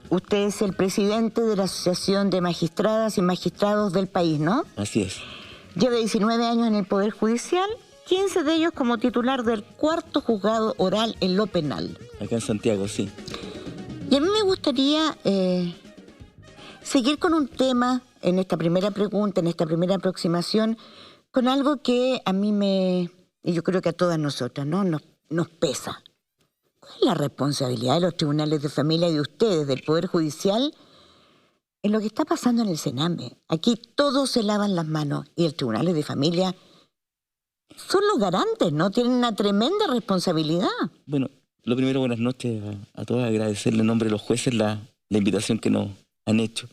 Usted es el presidente de la Asociación de Magistradas y Magistrados del país, ¿no? Así es. Lleva 19 años en el Poder Judicial, 15 de ellos como titular del 4º juzgado oral en lo penal. Acá en Santiago, sí. Y a mí me gustaría seguir con un tema en esta primera pregunta, en esta primera aproximación, con algo que a mí y yo creo que a todas nosotras, ¿no? Nos pesa. ¿Cuál es la responsabilidad de los tribunales de familia y de ustedes, del Poder Judicial, en lo que está pasando en el Sename? Aquí todos se lavan las manos y el Tribunal de Familia son los garantes, ¿no? Tienen una tremenda responsabilidad. Bueno, lo primero, buenas noches a todos. Agradecerle en nombre de los jueces la invitación que nos han hecho.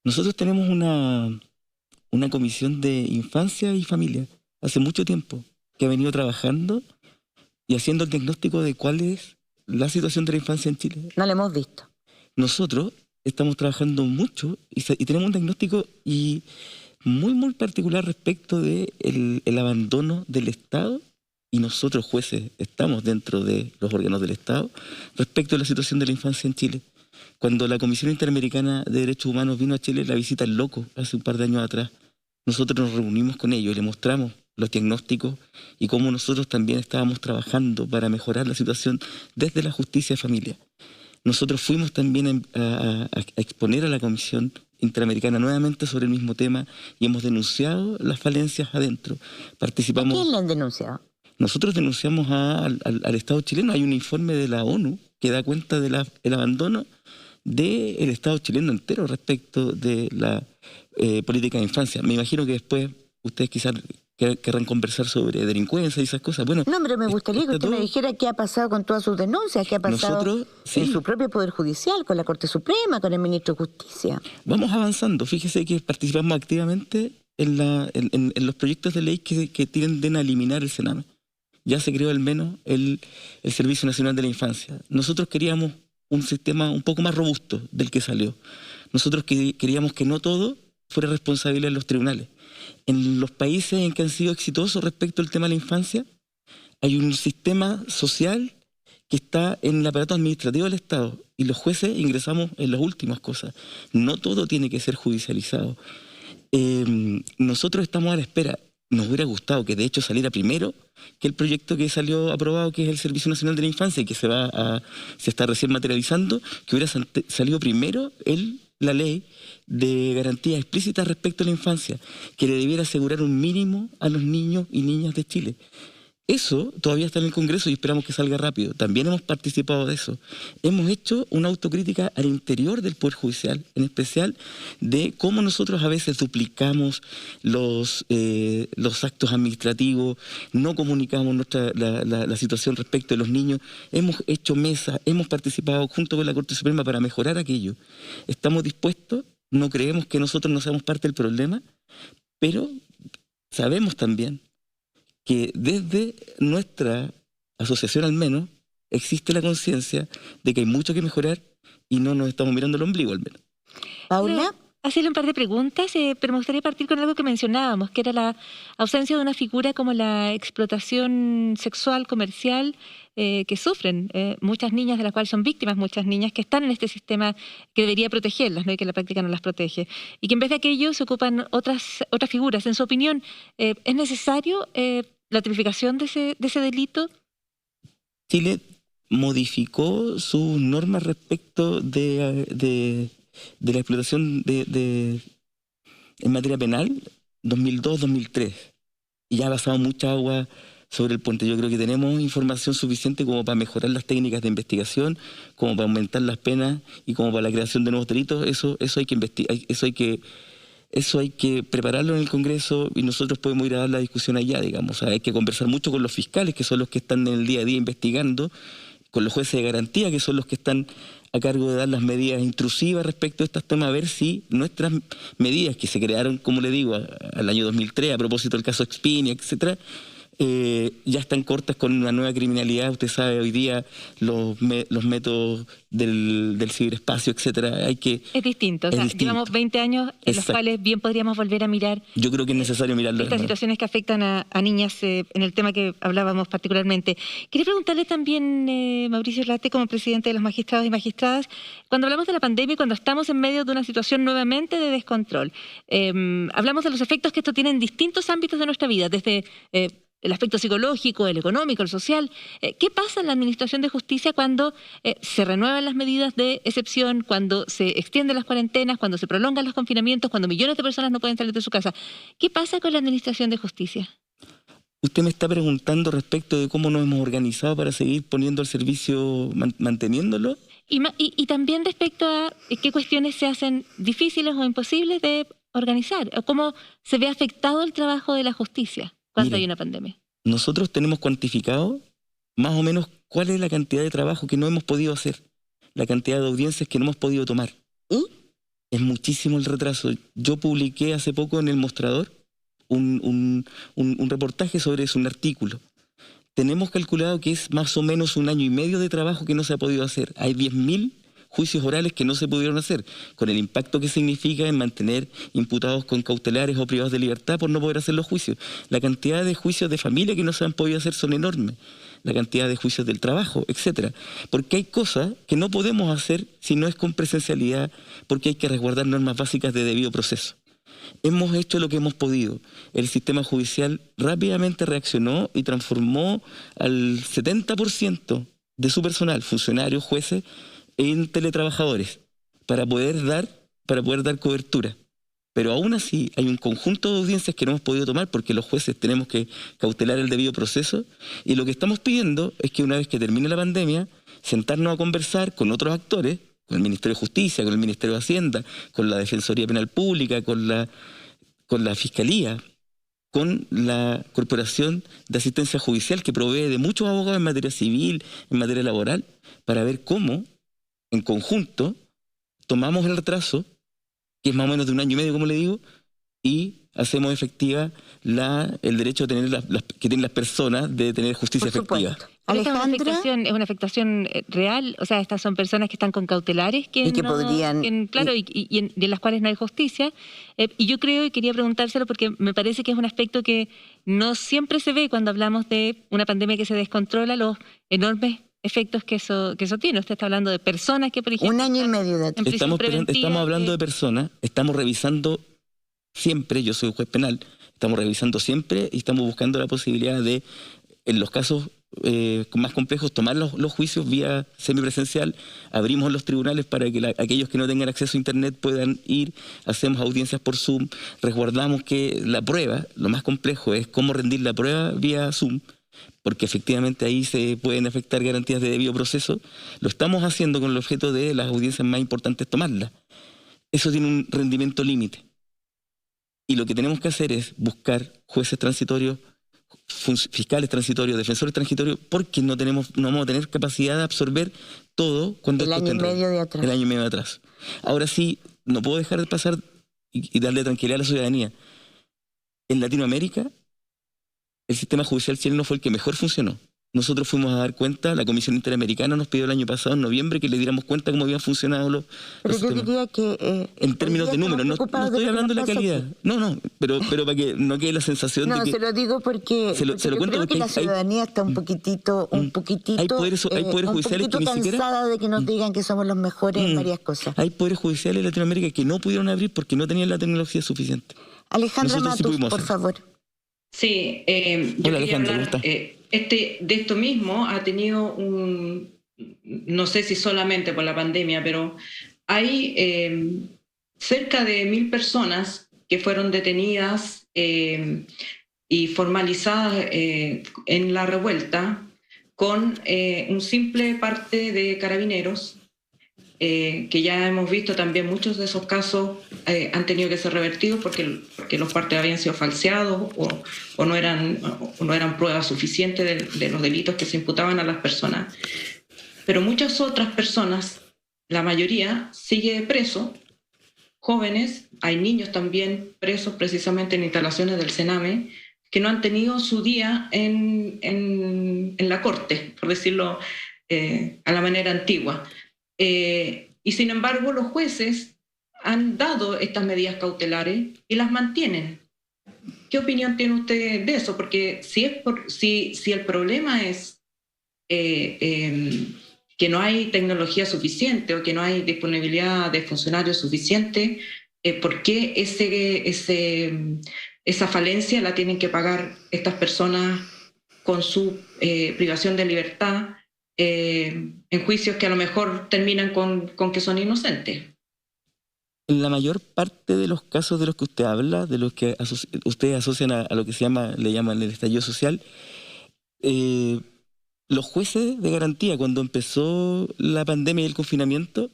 Nosotros tenemos una comisión de infancia y familia hace mucho tiempo que ha venido trabajando y haciendo el diagnóstico de cuál es la situación de la infancia en Chile. No lo hemos visto. Nosotros estamos trabajando mucho y tenemos un diagnóstico muy particular respecto de el abandono del Estado, y nosotros jueces estamos dentro de los órganos del Estado respecto a la situación de la infancia en Chile. Cuando la Comisión Interamericana de Derechos Humanos vino a Chile, la visita al Loco hace un par de años atrás, nosotros nos reunimos con ellos y les mostramos los diagnósticos y cómo nosotros también estábamos trabajando para mejorar la situación desde la justicia de familia. Nosotros fuimos también a exponer a la Comisión Interamericana nuevamente sobre el mismo tema y hemos denunciado las falencias adentro. Participamos. ¿A quién le han denunciado? Nosotros denunciamos al Estado chileno. Hay un informe de la ONU que da cuenta del abandono del Estado chileno entero respecto de la política de infancia. Me imagino que después ustedes quizás querrán conversar sobre delincuencia y esas cosas. Bueno, no, pero me gustaría que usted me dijera qué ha pasado con todas sus denuncias, qué ha pasado en su propio Poder Judicial, con la Corte Suprema, con el Ministro de Justicia. Vamos avanzando. Fíjese que participamos activamente en los proyectos de ley que tienden a eliminar el Sename. Ya se creó al menos el Servicio Nacional de la Infancia. Nosotros queríamos un sistema un poco más robusto del que salió. Nosotros queríamos que no todo fuera responsabilidad de los tribunales. En los países en que han sido exitosos respecto al tema de la infancia, hay un sistema social que está en el aparato administrativo del Estado y los jueces ingresamos en las últimas cosas. No todo tiene que ser judicializado. Nosotros estamos a la espera. Nos hubiera gustado que de hecho saliera primero que el proyecto que salió aprobado, que es el Servicio Nacional de la Infancia y que se está recién materializando, que hubiera salido primero la ley de garantías explícitas respecto a la infancia, que le debiera asegurar un mínimo a los niños y niñas de Chile. Eso todavía está en el Congreso y esperamos que salga rápido. También hemos participado de eso. Hemos hecho una autocrítica al interior del Poder Judicial, en especial de cómo nosotros a veces duplicamos los actos administrativos, no comunicamos la situación respecto de los niños. Hemos hecho mesas, hemos participado junto con la Corte Suprema para mejorar aquello. Estamos dispuestos, no creemos que nosotros no seamos parte del problema, pero sabemos también que desde nuestra asociación al menos existe la conciencia de que hay mucho que mejorar y no nos estamos mirando el ombligo al menos. Paula. Hacerle un par de preguntas, pero me gustaría partir con algo que mencionábamos, que era la ausencia de una figura como la explotación sexual comercial que sufren muchas niñas, de las cuales son víctimas muchas niñas que están en este sistema que debería protegerlas, ¿no? Y que la práctica no las protege. Y que en vez de aquello se ocupan otras figuras. En su opinión, ¿es necesario la tipificación de ese delito? Chile modificó sus normas respecto de la explotación en materia penal 2002-2003 y ya ha pasado mucha agua sobre el puente. Yo creo que tenemos información suficiente como para mejorar las técnicas de investigación, como para aumentar las penas y como para la creación de nuevos delitos. Eso hay que investigar, eso hay que prepararlo en el Congreso y nosotros podemos ir a dar la discusión allá, digamos. O sea, hay que conversar mucho con los fiscales, que son los que están en el día a día investigando, con los jueces de garantía, que son los que están a cargo de dar las medidas intrusivas respecto a estos temas, a ver si nuestras medidas que se crearon, como le digo, al año 2003, a propósito del caso Expinia, etcétera, ya están cortas con una nueva criminalidad. Usted sabe, hoy día los métodos del ciberespacio, etcétera, Es distinto. Llevamos 20 años en los cuales bien podríamos volver a mirar. Yo creo que es necesario mirarlo. Estas situaciones que afectan a niñas en el tema que hablábamos particularmente. Quería preguntarle también, Mauricio Late, como presidente de los magistrados y magistradas, cuando hablamos de la pandemia y cuando estamos en medio de una situación nuevamente de descontrol, hablamos de los efectos que esto tiene en distintos ámbitos de nuestra vida, desde el aspecto psicológico, el económico, el social. ¿Qué pasa en la Administración de Justicia cuando se renuevan las medidas de excepción, cuando se extienden las cuarentenas, cuando se prolongan los confinamientos, cuando millones de personas no pueden salir de su casa? ¿Qué pasa con la Administración de Justicia? Usted me está preguntando respecto de cómo nos hemos organizado para seguir poniendo el servicio, manteniéndolo. Y también respecto a qué cuestiones se hacen difíciles o imposibles de organizar, o cómo se ve afectado el trabajo de la justicia cuando hay una pandemia. Nosotros tenemos cuantificado más o menos cuál es la cantidad de trabajo que no hemos podido hacer, la cantidad de audiencias que no hemos podido tomar. Es muchísimo el retraso. Yo publiqué hace poco en El Mostrador un reportaje sobre eso, un artículo. Tenemos calculado que es más o menos 1 año y medio de trabajo que no se ha podido hacer. Hay 10.000 juicios orales que no se pudieron hacer, con el impacto que significa en mantener imputados con cautelares o privados de libertad por no poder hacer los juicios. La cantidad de juicios de familia que no se han podido hacer son enormes, la cantidad de juicios del trabajo, etcétera. Porque hay cosas que no podemos hacer si no es con presencialidad, porque hay que resguardar normas básicas de debido proceso. Hemos hecho lo que hemos podido. El sistema judicial rápidamente reaccionó y transformó al 70% de su personal, funcionarios, jueces, en teletrabajadores para poder dar cobertura. Pero aún así hay un conjunto de audiencias que no hemos podido tomar porque los jueces tenemos que cautelar el debido proceso, y lo que estamos pidiendo es que una vez que termine la pandemia, sentarnos a conversar con otros actores, con el Ministerio de Justicia, con el Ministerio de Hacienda, con la Defensoría Penal Pública, con la Fiscalía, con la Corporación de Asistencia Judicial, que provee de muchos abogados en materia civil, en materia laboral, para ver cómo en conjunto tomamos el retraso, que es más o menos de 1 año y medio, como le digo, y hacemos efectiva el derecho a tener que tienen las personas de tener justicia efectiva. Alejandra, ¿Es una afectación real? O sea, estas son personas que están con cautelares que podrían... y en las cuales no hay justicia. Y yo creo, y quería preguntárselo porque me parece que es un aspecto que no siempre se ve cuando hablamos de una pandemia que se descontrola, los enormes efectos que eso tiene. Usted está hablando de personas que, por ejemplo... 1 año y medio de atrás. Estamos hablando de personas, estamos revisando siempre, yo soy juez penal, estamos revisando siempre y estamos buscando la posibilidad de, en los casos más complejos, tomar los juicios vía semipresencial. Abrimos los tribunales para que aquellos que no tengan acceso a internet puedan ir, hacemos audiencias por Zoom, resguardamos que la prueba, lo más complejo es cómo rendir la prueba vía Zoom, porque efectivamente ahí se pueden afectar garantías de debido proceso. Lo estamos haciendo con el objeto de las audiencias más importantes tomarlas. Eso tiene un rendimiento límite. Y lo que tenemos que hacer es buscar jueces transitorios, fiscales transitorios, defensores transitorios, porque no vamos a tener capacidad de absorber todo cuando el año y medio de atrás. El año y medio de atrás. Ahora sí, no puedo dejar de pasar y darle tranquilidad a la ciudadanía. En Latinoamérica, el sistema judicial chileno fue el que mejor funcionó. Nosotros fuimos a dar cuenta, la Comisión Interamericana nos pidió el año pasado, en noviembre, que le diéramos cuenta cómo habían funcionado los Pero yo diría que... en términos de números, no estoy hablando de la calidad. No, pero para que no quede la sensación de que... No, se lo digo porque, se lo cuento creo que la ciudadanía está un poquitito hay poderes judiciales que ni siquiera... cansada de que nos digan que somos los mejores en varias cosas. Hay poderes judiciales en Latinoamérica que no pudieron abrir porque no tenían la tecnología suficiente. Alejandra Matus, por favor. Sí, yo Hola, quería Alejandra, hablar de esto mismo. Ha tenido no sé si solamente por la pandemia, pero hay cerca de 1.000 personas que fueron detenidas y formalizadas en la revuelta con un simple parte de carabineros, que ya hemos visto también muchos de esos casos han tenido que ser revertidos porque los partes habían sido falseados o no eran pruebas suficientes de los delitos que se imputaban a las personas. Pero muchas otras personas, la mayoría, sigue preso, jóvenes, hay niños también presos precisamente en instalaciones del Sename, que no han tenido su día en la corte, por decirlo a la manera antigua. Y sin embargo, los jueces han dado estas medidas cautelares y las mantienen. ¿Qué opinión tiene usted de eso? Porque si el problema es que no hay tecnología suficiente o que no hay disponibilidad de funcionarios suficiente, ¿por qué esa falencia la tienen que pagar estas personas con su privación de libertad en juicios que a lo mejor terminan con que son inocentes? En la mayor parte de los casos de los que usted habla, de los que ustedes asocian a lo que le llaman el estallido social, los jueces de garantía, cuando empezó la pandemia y el confinamiento,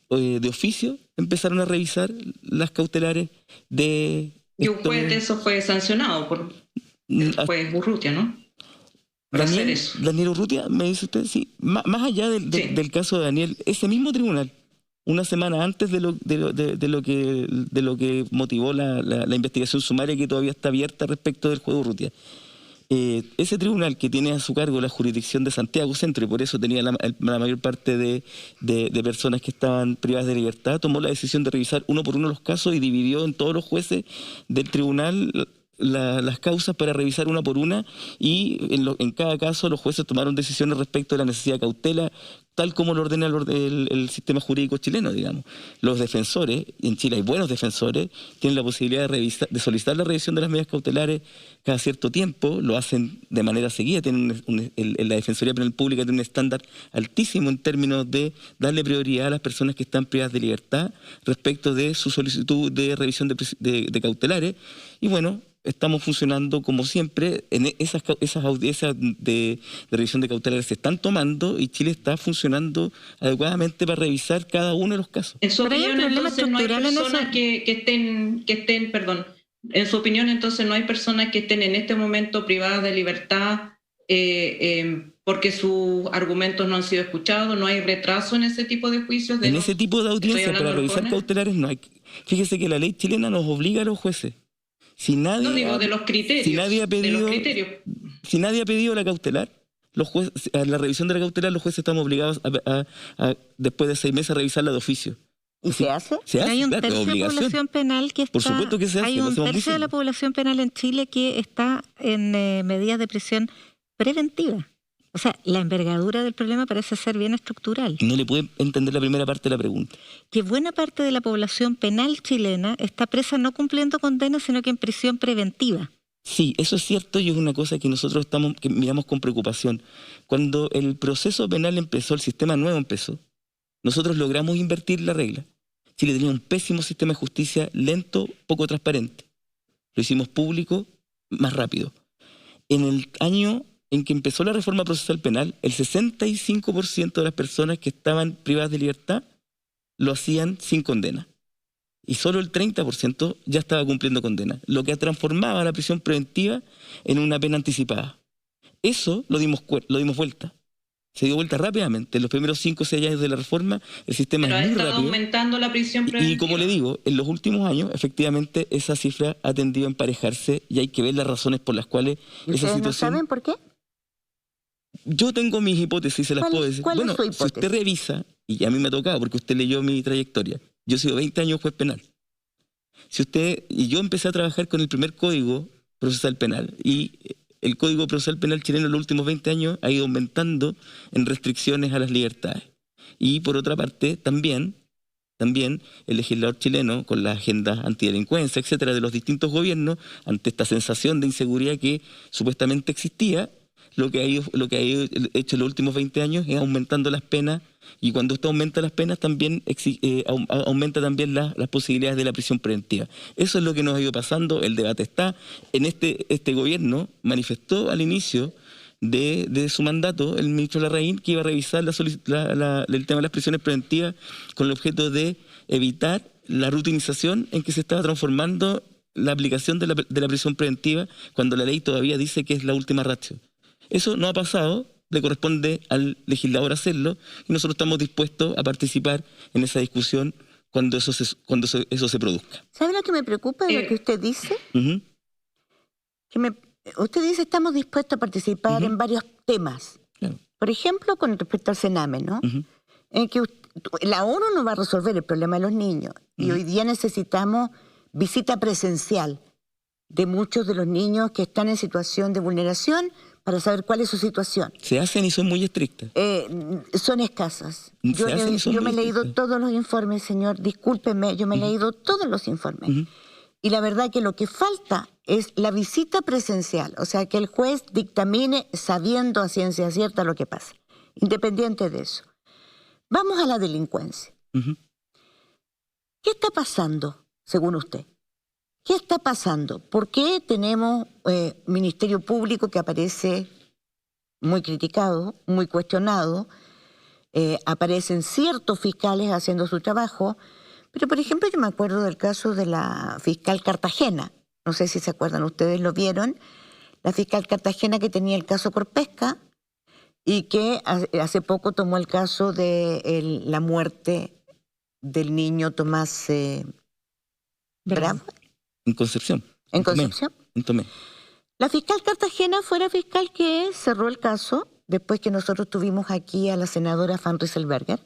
de oficio, empezaron a revisar las cautelares de... Y un juez de eso fue sancionado por el juez Urrutia, ¿no? Daniel Urrutia, me dice usted, sí. Más allá del caso de Daniel, ese mismo tribunal, una semana antes de lo que motivó la investigación sumaria que todavía está abierta respecto del juez Urrutia, ese tribunal que tiene a su cargo la jurisdicción de Santiago Centro, y por eso tenía la mayor parte de personas que estaban privadas de libertad, tomó la decisión de revisar uno por uno los casos y dividió en todos los jueces del tribunal las causas para revisar una por una, y en cada caso los jueces tomaron decisiones respecto de la necesidad de cautela, tal como lo ordena el sistema jurídico chileno, digamos. Los defensores, en Chile hay buenos defensores, tienen la posibilidad de solicitar la revisión de las medidas cautelares cada cierto tiempo, lo hacen de manera seguida, tienen la Defensoría Penal Pública tiene un estándar altísimo en términos de darle prioridad a las personas que están privadas de libertad respecto de su solicitud de revisión de cautelares, y bueno, estamos funcionando como siempre. En esas audiencias de revisión de cautelares se están tomando y Chile está funcionando adecuadamente para revisar cada uno de los casos. En su opinión, entonces, no hay personas que estén, perdón, en su opinión, entonces, no hay personas que estén en este momento privadas de libertad porque sus argumentos no han sido escuchados, no hay retraso en ese tipo de juicios. En ese tipo de audiencias para revisar cautelares no hay. Fíjese que la ley chilena nos obliga a los jueces. Si nadie, no digo de los criterios. Si nadie ha pedido la cautelar, los jueces, a la revisión de la cautelar, los jueces estamos obligados a después de 6 meses a revisarla de oficio. ¿Y se hace? Hay un tercio de la población penal que está... Por supuesto que se hace. Hay un tercio de la población penal en Chile que está en medidas de prisión preventiva. O sea, la envergadura del problema parece ser bien estructural. No le puede entender la primera parte de la pregunta. Que buena parte de la población penal chilena está presa no cumpliendo condena, sino que en prisión preventiva. Sí, eso es cierto, y es una cosa que nosotros que miramos con preocupación. Cuando el proceso penal empezó, el sistema nuevo empezó, nosotros logramos invertir la regla. Chile tenía un pésimo sistema de justicia, lento, poco transparente. Lo hicimos público más rápido. En el año en que empezó la reforma procesal penal, el 65% de las personas que estaban privadas de libertad lo hacían sin condena. Y solo el 30% ya estaba cumpliendo condena, lo que transformaba la prisión preventiva en una pena anticipada. Eso lo dimos vuelta. Se dio vuelta rápidamente. En los primeros 5 o 6 años de la reforma, el sistema es muy rápido. Pero ha estado aumentando la prisión preventiva. Y como le digo, en los últimos años, efectivamente, esa cifra ha tendido a emparejarse y hay que ver las razones por las cuales esa situación... ¿No saben por qué? Yo tengo mis hipótesis, se las puedo decir. ¿Cuál es su hipótesis? Si usted revisa, y a mí me ha tocado porque usted leyó mi trayectoria, yo he sido 20 años juez penal. Y yo empecé a trabajar con el primer código procesal penal, y el código procesal penal chileno en los últimos 20 años ha ido aumentando en restricciones a las libertades. Y por otra parte, también el legislador chileno, con las agendas antidelincuencia, etcétera, de los distintos gobiernos, ante esta sensación de inseguridad que supuestamente existía, lo que ha hecho en los últimos 20 años es aumentando las penas, y cuando esto aumenta las penas también aumenta también las posibilidades de la prisión preventiva. Eso es lo que nos ha ido pasando. El debate está en este gobierno manifestó al inicio de su mandato el ministro Larraín que iba a revisar el tema de las prisiones preventivas con el objeto de evitar la rutinización en que se estaba transformando la aplicación de la prisión preventiva, cuando la ley todavía dice que es la última ratio. Eso no ha pasado, le corresponde al legislador hacerlo, y nosotros estamos dispuestos a participar en esa discusión cuando eso se produzca. ¿Sabe lo que me preocupa de lo que usted dice? Uh-huh. Que usted dice estamos dispuestos a participar en varios temas. Claro. Por ejemplo, con respecto al Sename, ¿no? En que la ONU no va a resolver el problema de los niños. Y hoy día necesitamos visita presencial de muchos de los niños que están en situación de vulneración para saber cuál es su situación. Se hacen y son muy estrictas. Son escasas. Yo me he leído todos los informes, señor, discúlpeme, yo me he leído todos los informes. Y la verdad que lo que falta es la visita presencial, o sea, que el juez dictamine sabiendo a ciencia cierta lo que pasa, independiente de eso. Vamos a la delincuencia. ¿Qué está pasando, según usted? ¿Qué está pasando? ¿Por qué tenemos Ministerio Público que aparece muy criticado, muy cuestionado? Aparecen ciertos fiscales haciendo su trabajo, pero por ejemplo yo me acuerdo del caso de la fiscal Cartagena, no sé si se acuerdan, ustedes lo vieron, la fiscal Cartagena que tenía el caso Corpesca y que hace poco tomó el caso de la muerte del niño Tomás Bravo. En Concepción. ¿En Concepción? En Tomé. La fiscal Cartagena fue la fiscal que cerró el caso después que nosotros tuvimos aquí a la senadora Van Rieselbergher.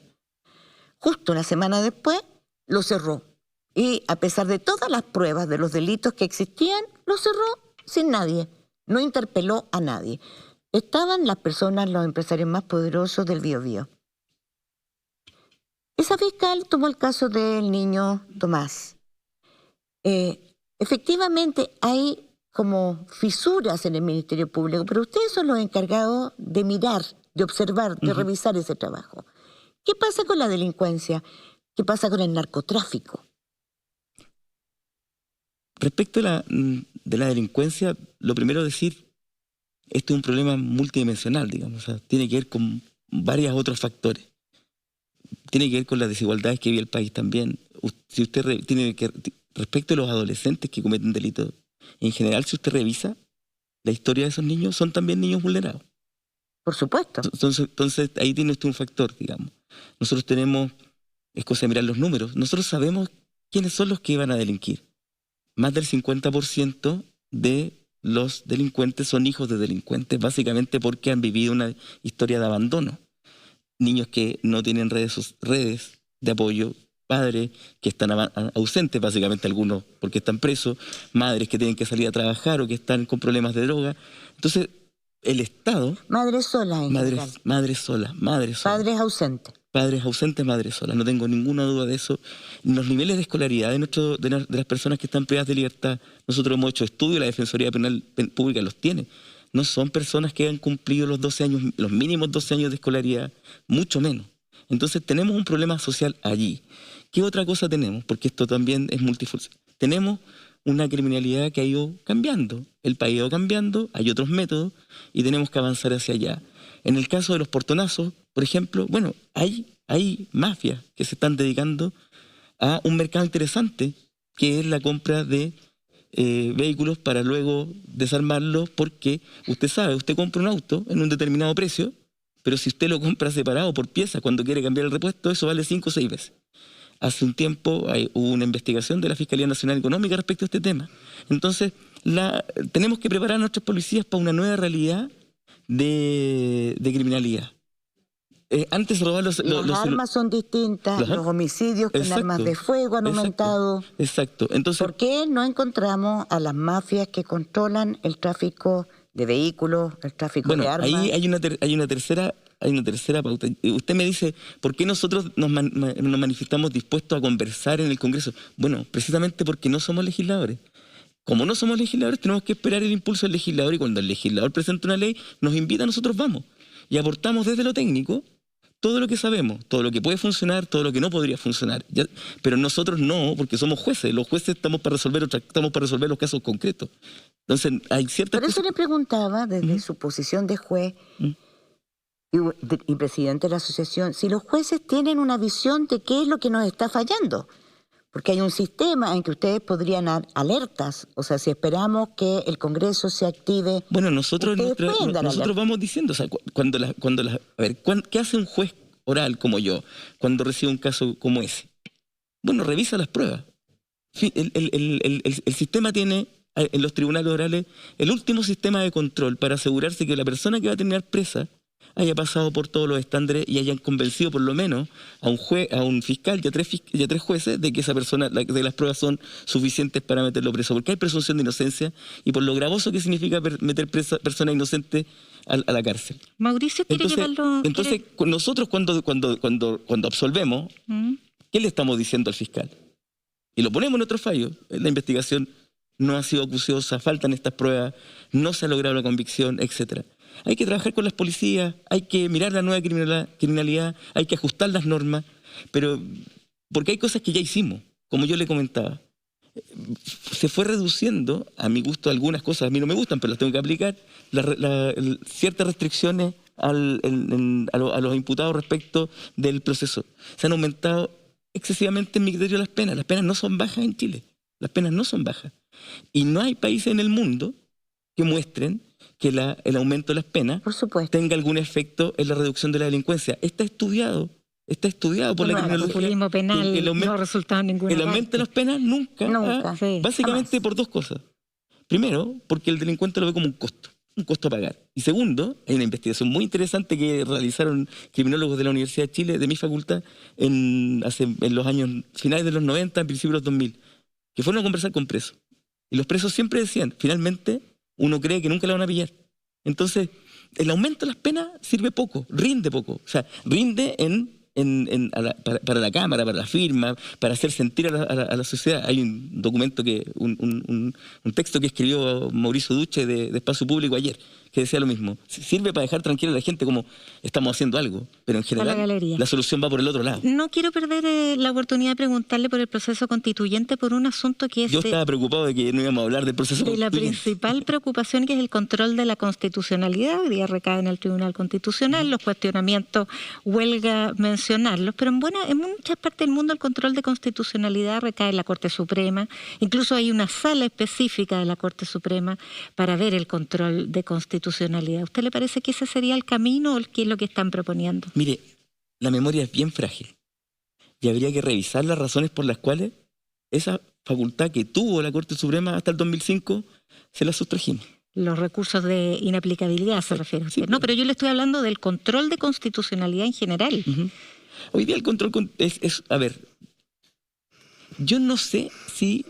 Justo una semana después lo cerró. Y a pesar de todas las pruebas de los delitos que existían, lo cerró sin nadie. No interpeló a nadie. Estaban las personas, los empresarios más poderosos del Biobío. Esa fiscal tomó el caso del niño Tomás. Efectivamente hay como fisuras en el Ministerio Público, pero ustedes son los encargados de mirar, de observar, de revisar ese trabajo. ¿Qué pasa con la delincuencia? ¿Qué pasa con el narcotráfico? Respecto de la delincuencia, lo primero decir, este es un problema multidimensional, digamos, o sea, tiene que ver con varios otros factores. Tiene que ver con las desigualdades que vive el país también. Si usted respecto a los adolescentes que cometen delitos, en general, si usted revisa la historia de esos niños, son también niños vulnerados. Por supuesto. Entonces ahí tiene usted un factor, digamos. Nosotros tenemos, es cosa de mirar los números, nosotros sabemos quiénes son los que van a delinquir. Más del 50% de los delincuentes son hijos de delincuentes, básicamente porque han vivido una historia de abandono. Niños que no tienen redes de apoyo, padres que están ausentes, básicamente algunos porque están presos, madres que tienen que salir a trabajar o que están con problemas de droga. Entonces, el Estado... Madres solas en general. Madres solas. Padres ausentes. Padres ausentes, madres solas. No tengo ninguna duda de eso. Los niveles de escolaridad de las personas que están privadas de libertad, nosotros hemos hecho estudios, la Defensoría Penal Pública los tiene. No son personas que han cumplido los 12 años, los mínimos 12 años de escolaridad, mucho menos. Entonces tenemos un problema social allí. ¿Qué otra cosa tenemos? Porque esto también es multifuncional. Tenemos una criminalidad que ha ido cambiando. El país ha ido cambiando, hay otros métodos y tenemos que avanzar hacia allá. En el caso de los portonazos, por ejemplo, bueno, hay mafias que se están dedicando a un mercado interesante, que es la compra de vehículos para luego desarmarlos, porque usted sabe, usted compra un auto en un determinado precio, pero si usted lo compra separado por pieza cuando quiere cambiar el repuesto, eso vale 5 o 6 veces. Hace un tiempo hubo una investigación de la Fiscalía Nacional Económica respecto a este tema. Entonces, tenemos que preparar a nuestras policías para una nueva realidad de criminalidad. Antes robar las armas son distintas, los homicidios con armas de fuego han aumentado. Exacto. Entonces, ¿por qué no encontramos a las mafias que controlan el tráfico de vehículos, el tráfico de armas? Ahí hay una tercera pauta. Usted me dice, ¿por qué nosotros nos manifestamos dispuestos a conversar en el Congreso? Bueno, precisamente porque no somos legisladores. Como no somos legisladores, tenemos que esperar el impulso del legislador, y cuando el legislador presenta una ley, nos invita, nosotros vamos. Y aportamos desde lo técnico todo lo que sabemos, todo lo que puede funcionar, todo lo que no podría funcionar. Pero nosotros no, porque somos jueces. Los jueces estamos para resolver los casos concretos. Entonces, hay ciertas cosas. Por eso le preguntaba, desde su posición de juez y presidente de la asociación, si los jueces tienen una visión de qué es lo que nos está fallando. Porque hay un sistema en que ustedes podrían dar alertas. O sea, si esperamos que el Congreso se active... Bueno, nosotros vamos diciendo, o sea, ¿qué hace un juez oral como yo cuando recibe un caso como ese? Bueno, revisa las pruebas. El sistema tiene en los tribunales orales el último sistema de control para asegurarse que la persona que va a terminar presa haya pasado por todos los estándares y hayan convencido por lo menos a un juez, a un fiscal y a tres jueces de que esa persona, de las pruebas son suficientes para meterlo preso, porque hay presunción de inocencia y por lo gravoso que significa meter personas inocentes a la cárcel. Mauricio quiere llevarlo... Entonces nosotros cuando absolvemos, ¿qué le estamos diciendo al fiscal? Y lo ponemos en otro fallo. La investigación no ha sido acuciosa, faltan estas pruebas, no se ha logrado la convicción, etc. Hay que trabajar con las policías, hay que mirar la nueva criminalidad, hay que ajustar las normas, pero porque hay cosas que ya hicimos, como yo le comentaba. Se fue reduciendo, a mi gusto, algunas cosas, a mí no me gustan, pero las tengo que aplicar, ciertas restricciones a los imputados respecto del proceso. Se han aumentado excesivamente en mi criterio las penas. Las penas no son bajas en Chile. Las penas no son bajas. Y no hay países en el mundo que muestren que el aumento de las penas tenga algún efecto en la reducción de la delincuencia. Está estudiado por la criminología. El populismo penal no ha resultado en ninguna El aumento de las penas nunca básicamente jamás. Por dos cosas. Primero, porque el delincuente lo ve como un costo a pagar. Y segundo, hay una investigación muy interesante que realizaron criminólogos de la Universidad de Chile, de mi facultad, en los años finales de los 90, principios de los 2000, que fueron a conversar con presos. Y los presos siempre decían, finalmente, uno cree que nunca la van a pillar. Entonces, el aumento de las penas sirve poco, rinde poco. O sea, rinde para la Cámara, para la firma, para hacer sentir a la sociedad. Hay un documento, un texto que escribió Mauricio Duche de Espacio Público ayer, que decía lo mismo. Sirve para dejar tranquila a la gente como estamos haciendo algo, pero en general la solución va por el otro lado. No quiero perder la oportunidad de preguntarle por el proceso constituyente, por un asunto que es... Yo estaba preocupado de que no íbamos a hablar del proceso constituyente. La principal preocupación, que es el control de la constitucionalidad. Hoy día recae en el Tribunal Constitucional, los cuestionamientos, huelga mencionarlos, pero en muchas partes del mundo el control de constitucionalidad recae en la Corte Suprema. Incluso hay una sala específica de la Corte Suprema para ver el control de constitucionalidad. ¿A usted le parece que ese sería el camino o qué es lo que están proponiendo? Mire, la memoria es bien frágil y habría que revisar las razones por las cuales esa facultad que tuvo la Corte Suprema hasta el 2005 se la sustrajimos. Los recursos de inaplicabilidad se refiere usted. Sí, no, pero yo le estoy hablando del control de constitucionalidad en general. Hoy día el control es a ver, yo no sé si...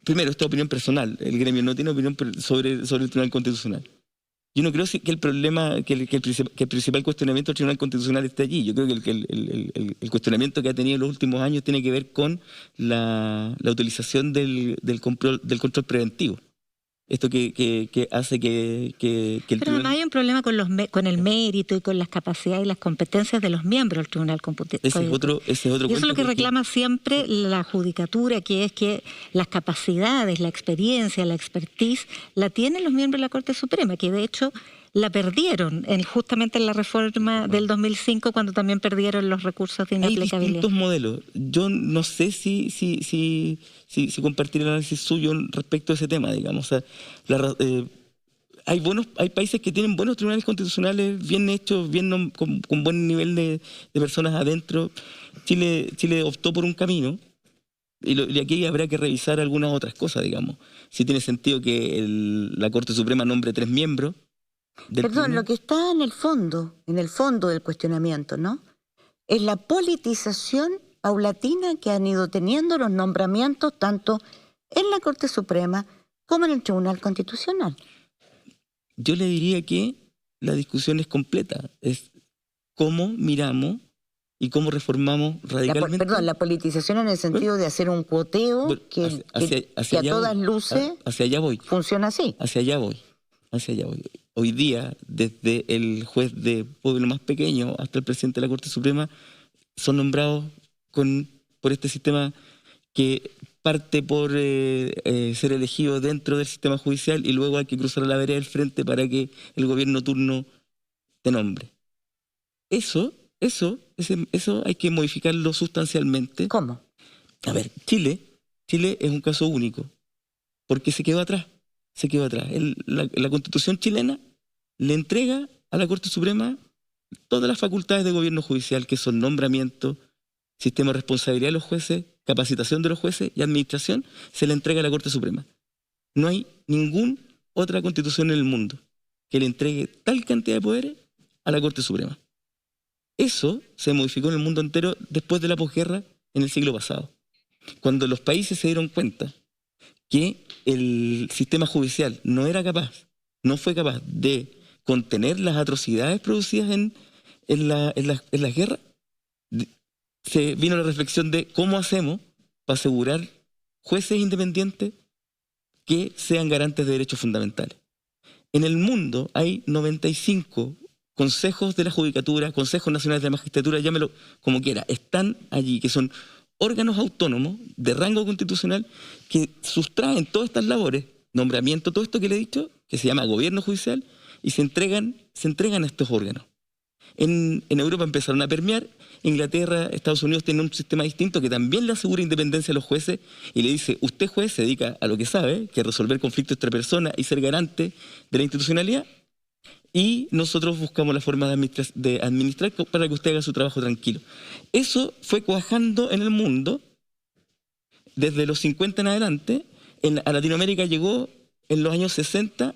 Primero, esta opinión personal. El gremio no tiene opinión sobre el Tribunal Constitucional. Yo no creo que el problema, que el principal cuestionamiento del Tribunal Constitucional esté allí. Yo creo que el cuestionamiento que ha tenido en los últimos años tiene que ver con la utilización del control preventivo. Esto que hace que el Pero además hay un problema con el mérito y con las capacidades y las competencias de los miembros del Tribunal Constitucional. Ese es otro y eso es lo que reclama siempre la judicatura, que es que las capacidades, la experiencia, la expertise, la tienen los miembros de la Corte Suprema, que de hecho la perdieron justamente en la reforma del 2005, cuando también perdieron los recursos de inaplicabilidad. Hay distintos modelos. Yo no sé si compartir el análisis suyo respecto a ese tema, digamos. O sea, hay países que tienen buenos tribunales constitucionales, bien hechos, con buen nivel de personas adentro. Chile optó por un camino, y aquí habrá que revisar algunas otras cosas, digamos. Si tiene sentido que la Corte Suprema nombre 3 miembros. Perdón, lo que está en el fondo del cuestionamiento, ¿no? Es la politización paulatina que han ido teniendo los nombramientos tanto en la Corte Suprema como en el Tribunal Constitucional. Yo le diría que la discusión es completa, es cómo miramos y cómo reformamos radicalmente. La politización en el sentido de hacer un cuoteo que a todas luces hacia allá voy. Funciona así. Hacia allá voy. Hoy día, desde el juez de pueblo más pequeño hasta el presidente de la Corte Suprema, son nombrados por este sistema que parte por ser elegido dentro del sistema judicial y luego hay que cruzar a la vereda del frente para que el gobierno turno te nombre. Eso hay que modificarlo sustancialmente. ¿Cómo? A ver, Chile es un caso único, porque se quedó atrás. La Constitución chilena le entrega a la Corte Suprema todas las facultades de gobierno judicial, que son nombramiento, sistema de responsabilidad de los jueces capacitación de los jueces y administración, se le entrega a la Corte Suprema. No hay ninguna otra constitución en el mundo que le entregue tal cantidad de poderes a la Corte Suprema. Eso se modificó en el mundo entero después de la posguerra en el siglo pasado. Cuando los países se dieron cuenta que el sistema judicial no fue capaz de contener las atrocidades producidas en las guerras, se vino la reflexión de cómo hacemos para asegurar jueces independientes que sean garantes de derechos fundamentales. En el mundo hay 95 consejos de la judicatura, consejos nacionales de la magistratura, llámelo como quiera, están allí, que son órganos autónomos de rango constitucional que sustraen todas estas labores, nombramiento, todo esto que le he dicho, que se llama gobierno judicial, y se entregan a estos órganos. En Europa empezaron a permear. Inglaterra, Estados Unidos tienen un sistema distinto que también le asegura independencia a los jueces y le dice, usted juez se dedica a lo que sabe, que es resolver conflictos entre personas y ser garante de la institucionalidad, y nosotros buscamos la forma de administrar para que usted haga su trabajo tranquilo. Eso fue cuajando en el mundo desde los 50 en adelante. A Latinoamérica llegó en los años 60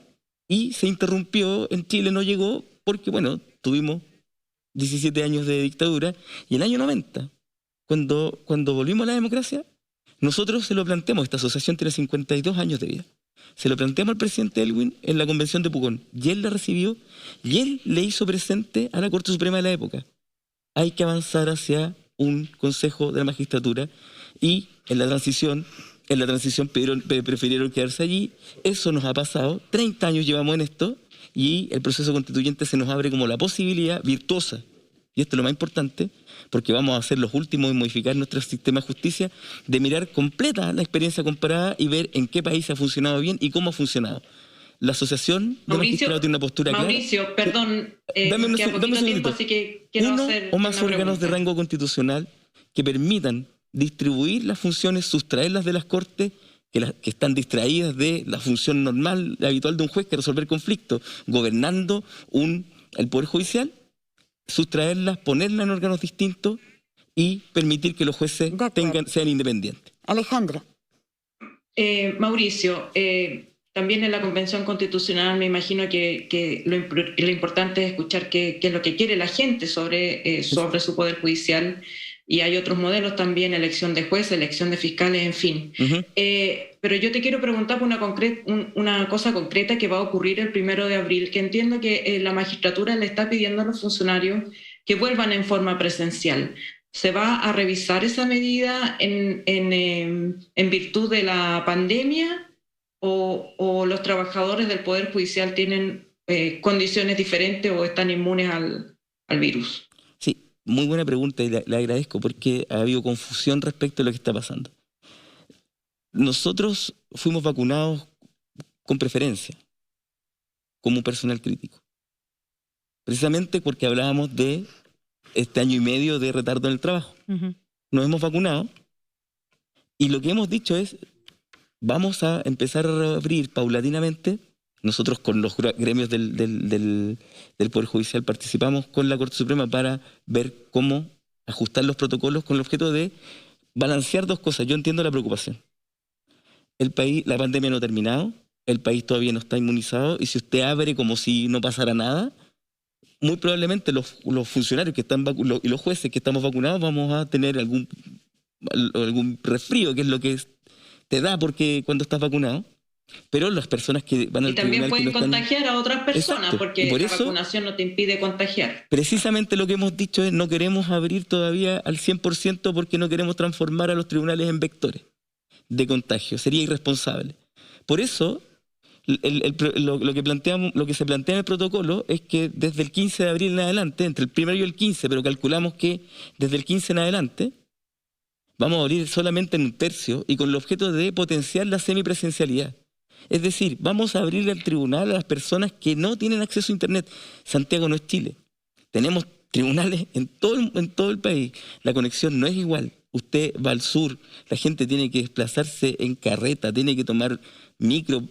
y se interrumpió. En Chile no llegó porque, bueno, tuvimos 17 años de dictadura, y en el año 90, cuando volvimos a la democracia, nosotros se lo planteamos, esta asociación tiene 52 años de vida, se lo planteamos al presidente Elwin en la convención de Pucón, y él la recibió, y él le hizo presente a la Corte Suprema de la época, hay que avanzar hacia un consejo de la magistratura, y en la transición prefirieron quedarse allí. Eso nos ha pasado, 30 años llevamos en esto, y el proceso constituyente se nos abre como la posibilidad virtuosa, y esto es lo más importante, porque vamos a ser los últimos en modificar nuestro sistema de justicia, de mirar completa la experiencia comparada y ver en qué país ha funcionado bien y cómo ha funcionado. La asociación de magistrados tiene una postura clara. Mauricio, perdón, dame un tiempo, así que quiero hacer o más órganos de rango constitucional que permitan distribuir las funciones, sustraerlas de las cortes, que están distraídas de la función normal, habitual de un juez, que es resolver conflictos, gobernando el Poder Judicial, sustraerlas, ponerlas en órganos distintos y permitir que los jueces sean independientes. Alejandra. Mauricio, también en la Convención Constitucional me imagino que lo importante es escuchar qué es lo que quiere la gente sobre su Poder Judicial. Y hay otros modelos también, elección de jueces, elección de fiscales, en fin. Pero yo te quiero preguntar por una cosa concreta que va a ocurrir el 1 de abril, que entiendo que la magistratura le está pidiendo a los funcionarios que vuelvan en forma presencial. ¿Se va a revisar esa medida en virtud de la pandemia o los trabajadores del Poder Judicial tienen condiciones diferentes o están inmunes al virus? Muy buena pregunta y le agradezco porque ha habido confusión respecto a lo que está pasando. Nosotros fuimos vacunados con preferencia, como personal crítico. Precisamente porque hablábamos de este año y medio de retardo en el trabajo. Nos hemos vacunado y lo que hemos dicho es, vamos a empezar a reabrir paulatinamente. Nosotros con los gremios del Poder Judicial participamos con la Corte Suprema para ver cómo ajustar los protocolos con el objeto de balancear dos cosas. Yo entiendo la preocupación. La pandemia no ha terminado, el país todavía no está inmunizado, y si usted abre como si no pasara nada, muy probablemente los funcionarios que están vacunados y los jueces que estamos vacunados vamos a tener algún resfrío, que es lo que te da porque cuando estás vacunado. Pero las personas que van al tribunal... Y también pueden contagiar a otras personas. Exacto. Porque por la vacunación no te impide contagiar. Precisamente lo que hemos dicho es no queremos abrir todavía al 100% porque no queremos transformar a los tribunales en vectores de contagio. Sería irresponsable. Por eso, lo que se plantea en el protocolo es que desde el 15 de abril en adelante, entre el 1 y el 15, pero calculamos que desde el 15 en adelante, vamos a abrir solamente en un tercio y con el objeto de potenciar la semipresencialidad. Es decir, vamos a abrirle al tribunal a las personas que no tienen acceso a Internet. Santiago no es Chile. Tenemos tribunales en todo el país. La conexión no es igual. Usted va al sur, la gente tiene que desplazarse en carreta, tiene que tomar micro,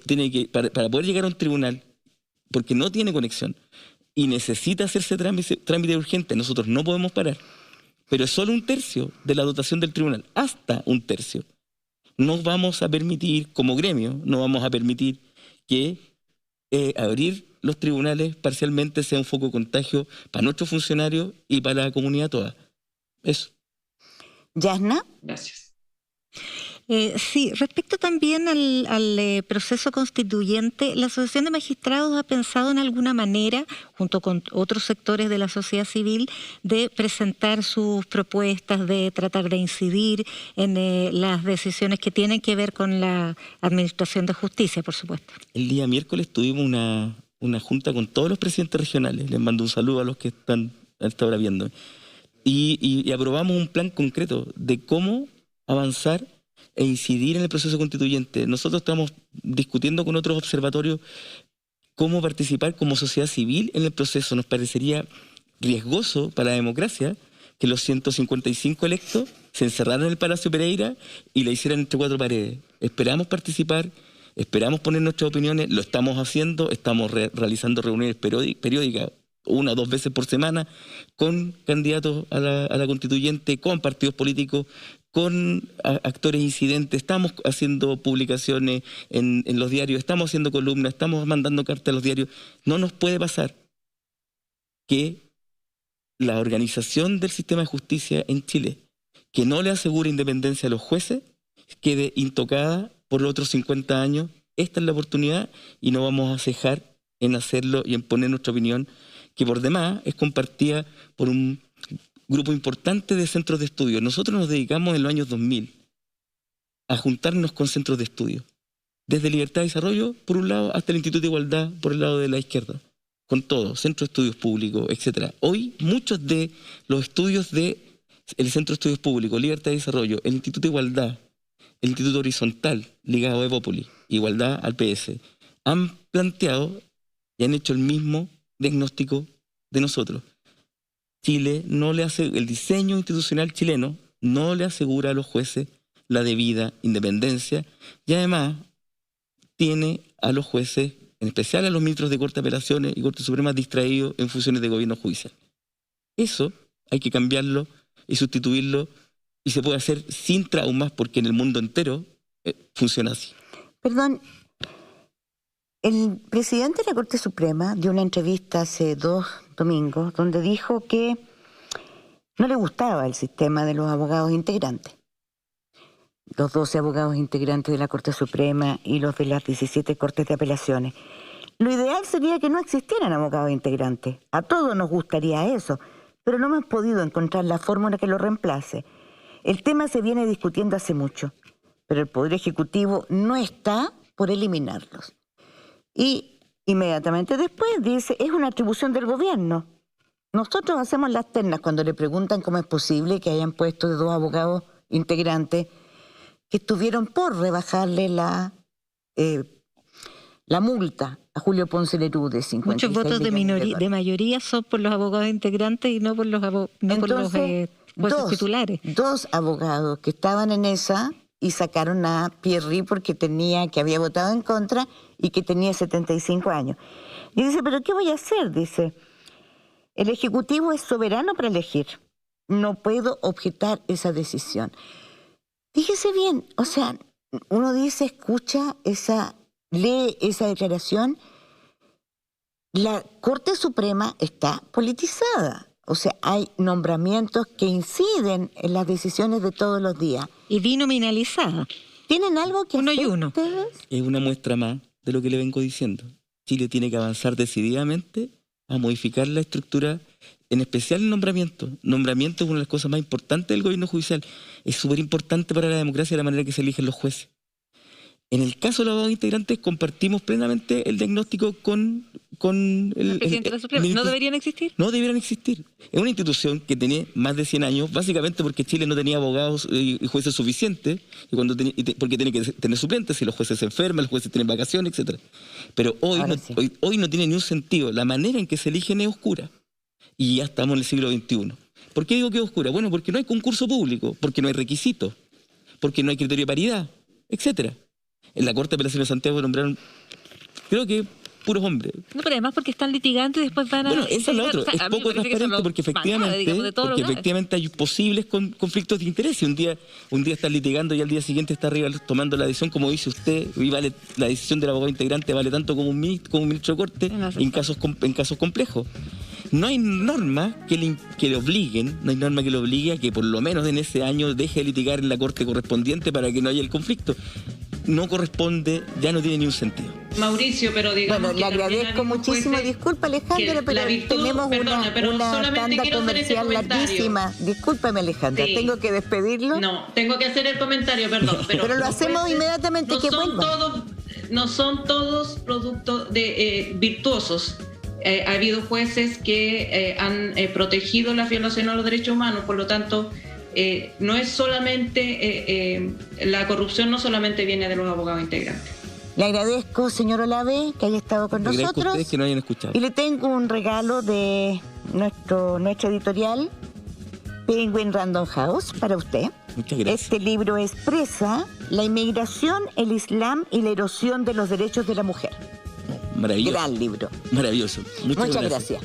para poder llegar a un tribunal, porque no tiene conexión y necesita hacerse trámite urgente. Nosotros no podemos parar. pero es solo 1/3 de la dotación del tribunal, hasta 1/3. No vamos a permitir, como gremio, no vamos a permitir que abrir los tribunales parcialmente sea un foco de contagio para nuestros funcionarios y para la comunidad toda. Eso. Yasna. Gracias. Sí, respecto también al proceso constituyente, la Asociación de Magistrados ha pensado en alguna manera, junto con otros sectores de la sociedad civil, de presentar sus propuestas, de tratar de incidir en las decisiones que tienen que ver con la administración de justicia, por supuesto. El día miércoles tuvimos una junta con todos los presidentes regionales. Les mando un saludo a los que están hasta ahora viendo. Y aprobamos un plan concreto de cómo avanzar e incidir en el proceso constituyente. Nosotros estamos discutiendo con otros observatorios cómo participar como sociedad civil en el proceso. Nos parecería riesgoso para la democracia que los 155 electos se encerraran en el Palacio Pereira y la hicieran entre 4 paredes. Esperamos participar, esperamos poner nuestras opiniones, lo estamos haciendo, estamos realizando reuniones periódicas 1 o 2 veces por semana con candidatos a la constituyente, con partidos políticos, con actores incidentes, estamos haciendo publicaciones en los diarios, estamos haciendo columnas, estamos mandando cartas a los diarios. No nos puede pasar que la organización del sistema de justicia en Chile, que no le asegura independencia a los jueces, quede intocada por los otros 50 años. Esta es la oportunidad y no vamos a cejar en hacerlo y en poner nuestra opinión, que por demás es compartida por un grupo importante de centros de estudio. Nosotros nos dedicamos en los años 2000 a juntarnos con centros de estudio, desde Libertad y Desarrollo, por un lado, hasta el Instituto de Igualdad, por el lado de la izquierda, con todo, centros de estudios públicos, etc. Hoy, muchos de los estudios del Centro de Estudios Públicos, Libertad y Desarrollo, el Instituto de Igualdad, el Instituto Horizontal, ligado a Evópolis, Igualdad al PS, han planteado y han hecho el mismo diagnóstico de nosotros. Chile no le hace, el diseño institucional chileno no le asegura a los jueces la debida independencia y además tiene a los jueces, en especial a los ministros de Corte de Apelaciones y Corte Suprema, distraídos en funciones de gobierno judicial. Eso hay que cambiarlo y sustituirlo, y se puede hacer sin traumas porque en el mundo entero funciona así. Perdón, el presidente de la Corte Suprema dio una entrevista hace 2 domingos donde dijo que no le gustaba el sistema de los abogados integrantes. Los 12 abogados integrantes de la Corte Suprema y los de las 17 Cortes de Apelaciones. Lo ideal sería que no existieran abogados integrantes. A todos nos gustaría eso, pero no hemos podido encontrar la fórmula que lo reemplace. El tema se viene discutiendo hace mucho, pero el Poder Ejecutivo no está por eliminarlos. Y inmediatamente después dice, es una atribución del gobierno. Nosotros hacemos las ternas cuando le preguntan cómo es posible que hayan puesto de 2 abogados integrantes que estuvieron por rebajarle la multa a Julio Ponce Lerú de 56 Muchos votos de mayoría son por los abogados integrantes y no por los jueces titulares. 2 abogados que estaban en esa y sacaron a Pierri porque que había votado en contra y que tenía 75 años. Y dice, ¿pero qué voy a hacer? Dice, el Ejecutivo es soberano para elegir. No puedo objetar esa decisión. Fíjese bien, o sea, uno dice, escucha lee esa declaración. La Corte Suprema está politizada. O sea, hay nombramientos que inciden en las decisiones de todos los días. Y binominalizada. ¿Tienen algo que uno hacer y uno? Ustedes? Es una muestra más de lo que le vengo diciendo. Chile tiene que avanzar decididamente a modificar la estructura, en especial el nombramiento. Nombramiento es una de las cosas más importantes del gobierno judicial. Es súper importante para la democracia la manera que se eligen los jueces. En el caso de los abogados integrantes compartimos plenamente el diagnóstico con el presidente de la Suprema. ¿No deberían existir? No deberían existir. Es una institución que tiene más de 100 años, básicamente porque Chile no tenía abogados y jueces suficientes, porque tiene que tener suplentes, si los jueces se enferman, los jueces tienen vacaciones, etc. Pero hoy no tiene ni un sentido. La manera en que se eligen es oscura. Y ya estamos en el siglo XXI. ¿Por qué digo que es oscura? Bueno, porque no hay concurso público, porque no hay requisitos, porque no hay criterio de paridad, etc. En la Corte de Apelaciones de Santiago nombraron, creo que puros hombres. No, pero además porque están litigando y después van a... Bueno, eso es lo otro, es poco transparente porque efectivamente hay posibles conflictos de interés. Si un día estás litigando y al día siguiente está arriba tomando la decisión, como dice usted, y vale la decisión del abogado integrante vale tanto como un ministro de corte en casos complejos. No hay norma que le obligue a que por lo menos en ese año deje de litigar en la corte correspondiente para que no haya el conflicto. No corresponde, ya no tiene ni un sentido. Mauricio, pero digamos... Bueno, le agradezco muchísimo, disculpa Alejandra, pero tenemos una tanda comercial larguísima. Discúlpame Alejandra, sí. ¿Tengo que despedirlo? No, tengo que hacer el comentario, perdón. Pero lo hacemos inmediatamente que vuelva. No son todos productos virtuosos. Ha habido jueces que han protegido la violación a los derechos humanos, por lo tanto... no es solamente, la corrupción no solamente viene de los abogados integrantes. Le agradezco, señor Olave, que haya estado con nosotros. Agradezco a ustedes que nos hayan escuchado. Y le tengo un regalo de nuestra editorial, Penguin Random House, para usted. Muchas gracias. Este libro expresa la inmigración, el Islam y la erosión de los derechos de la mujer. Maravilloso. Gran libro. Maravilloso. Muchas gracias.